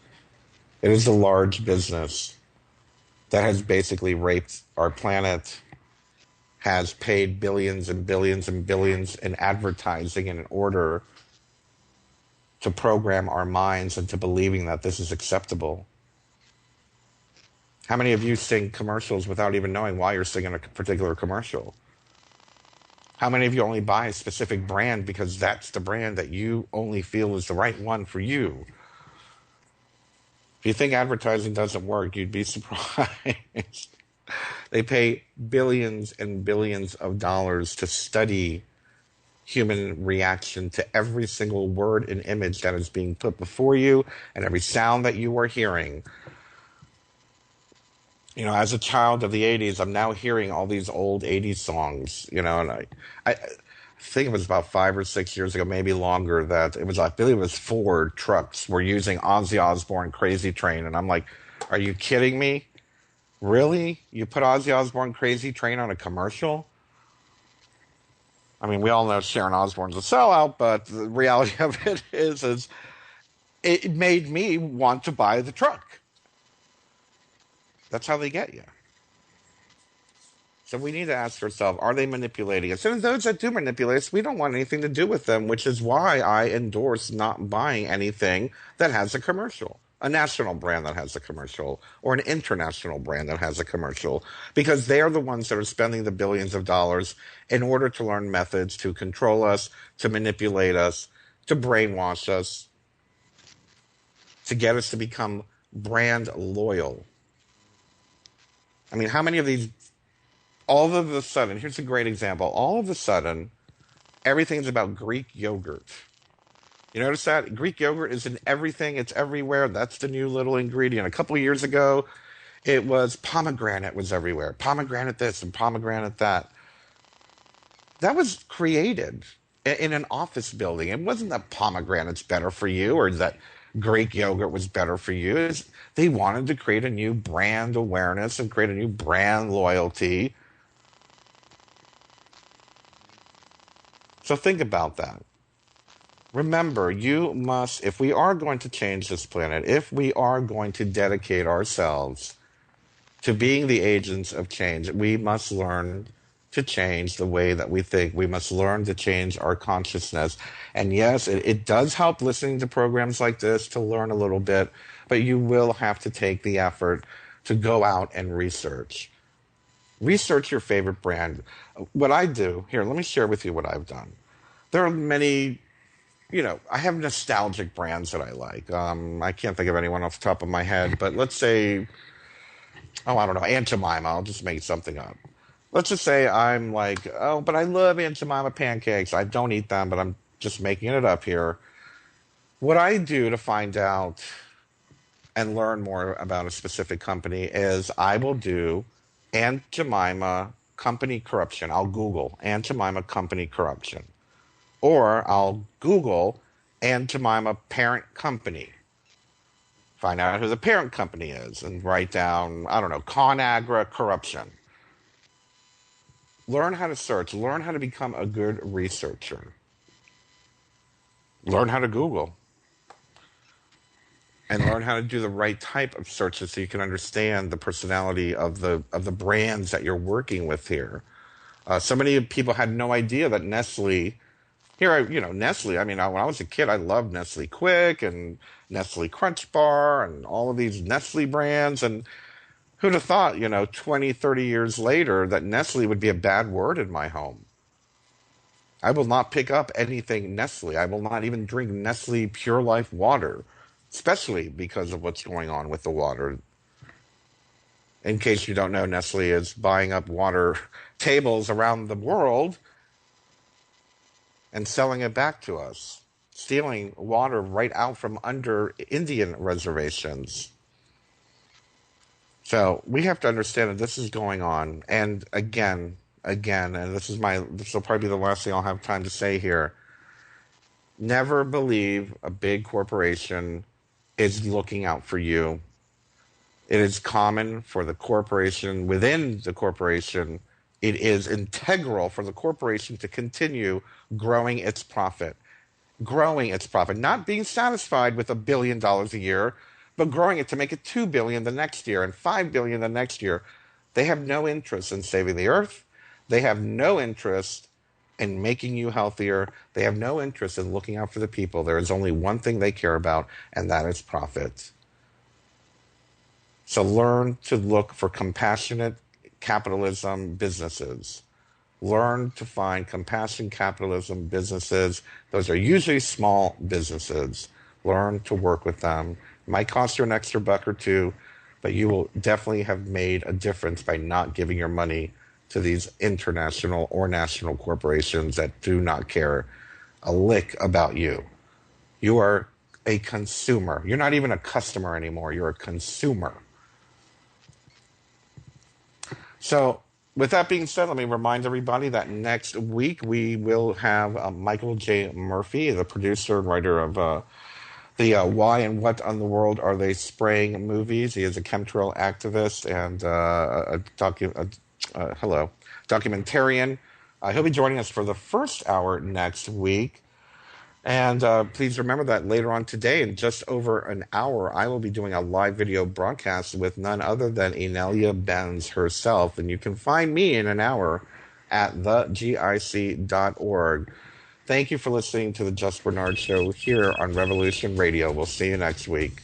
It is the large business that has basically raped our planet, has paid billions and billions and billions in advertising in order to program our minds into believing that this is acceptable. How many of you sing commercials without even knowing why you're singing a particular commercial? How many of you only buy a specific brand because that's the brand that you only feel is the right one for you? If you think advertising doesn't work, you'd be surprised. They pay billions and billions of dollars to study human reaction to every single word and image that is being put before you and every sound that you are hearing. As a child of the 80s, I'm now hearing all these old 80s songs, and I think it was about 5 or 6 years ago, maybe longer, that I believe it was Ford trucks were using Ozzy Osbourne Crazy Train. And I'm like, are you kidding me? Really? You put Ozzy Osbourne Crazy Train on a commercial? I mean, we all know Sharon Osbourne's a sellout, but the reality of it is it made me want to buy the truck. That's how they get you. So we need to ask ourselves, are they manipulating us? And those that do manipulate us, we don't want anything to do with them, which is why I endorse not buying anything that has a commercial. A national brand that has a commercial, or an international brand that has a commercial, because they are the ones that are spending the billions of dollars in order to learn methods to control us, to manipulate us, to brainwash us, to get us to become brand loyal. I mean, how many of these, all of a sudden, here's a great example, all of a sudden, everything's about Greek yogurt. You notice that? Greek yogurt is in everything. It's everywhere. That's the new little ingredient. A couple of years ago, it was pomegranate was everywhere. Pomegranate this and pomegranate that. That was created in an office building. It wasn't that pomegranate's better for you or that Greek yogurt was better for you. They wanted to create a new brand awareness and create a new brand loyalty. So think about that. Remember, you must, if we are going to change this planet, if we are going to dedicate ourselves to being the agents of change, we must learn to change the way that we think. We must learn to change our consciousness. And yes, it does help listening to programs like this to learn a little bit, but you will have to take the effort to go out and research. Research your favorite brand. What I do, here, let me share with you what I've done. There are many I have nostalgic brands that I like. I can't think of anyone off the top of my head, but let's say, I don't know, Aunt Jemima. I'll just make something up. Let's just say I'm like, oh, but I love Aunt Jemima pancakes. I don't eat them, but I'm just making it up here. What I do to find out and learn more about a specific company is I will do Aunt Jemima company corruption. I'll Google Aunt Jemima company corruption. Or I'll Google Aunt Jemima parent company. Find out who the parent company is and write down, I don't know, ConAgra corruption. Learn how to search. Learn how to become a good researcher. Learn how to Google. And learn how to do the right type of searches so you can understand the personality of the brands that you're working with here. So many people had no idea that Nestle, Nestle, I mean, when I was a kid, I loved Nestle Quick and Nestle Crunch Bar and all of these Nestle brands. And who'd have thought, 20, 30 years later that Nestle would be a bad word in my home? I will not pick up anything Nestle. I will not even drink Nestle Pure Life water, especially because of what's going on with the water. In case you don't know, Nestle is buying up water tables around the world and selling it back to us, stealing water right out from under Indian reservations. So we have to understand that this is going on. And again, and this will probably be the last thing I'll have time to say here. Never believe a big corporation is looking out for you. It is common for the corporation, within the corporation, it is integral for the corporation to continue growing its profit, not being satisfied with $1 billion a year, but growing it to make it $2 billion the next year and $5 billion the next year. They have no interest in saving the earth. They have no interest in making you healthier. They have no interest in looking out for the people. There is only one thing they care about, and that is profit. So learn to look for compassionate capitalism businesses. Learn to find compassion capitalism businesses. Those are usually small businesses. Learn to work with them. It might cost you an extra buck or two, but you will definitely have made a difference by not giving your money to these international or national corporations that do not care a lick about you. You are a consumer. You're not even a customer anymore. You're a consumer. So with that being said, let me remind everybody that next week we will have Michael J. Murphy, the producer and writer of the Why and What on the World Are They Spraying movies. He is a chemtrail activist and documentarian. He'll be joining us for the first hour next week. And please remember that later on today, in just over an hour, I will be doing a live video broadcast with none other than Inelia Benz herself. And you can find me in an hour at thegic.org. Thank you for listening to the Just Bernard Show here on Revolution Radio. We'll see you next week.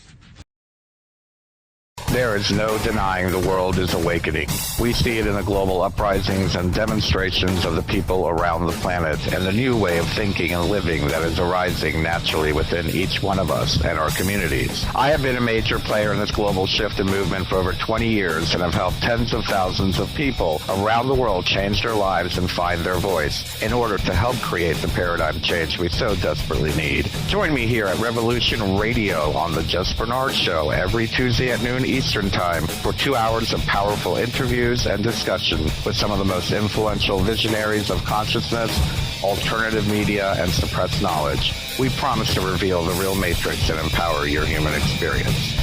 There is no denying the world is awakening. We see it in the global uprisings and demonstrations of the people around the planet and the new way of thinking and living that is arising naturally within each one of us and our communities. I have been a major player in this global shift and movement for over 20 years and have helped tens of thousands of people around the world change their lives and find their voice in order to help create the paradigm change we so desperately need. Join me here at Revolution Radio on the Just Bernard Show every Tuesday at noon Eastern Time for 2 hours of powerful interviews and discussion with some of the most influential visionaries of consciousness, alternative media, and suppressed knowledge. We promise to reveal the real matrix and empower your human experience.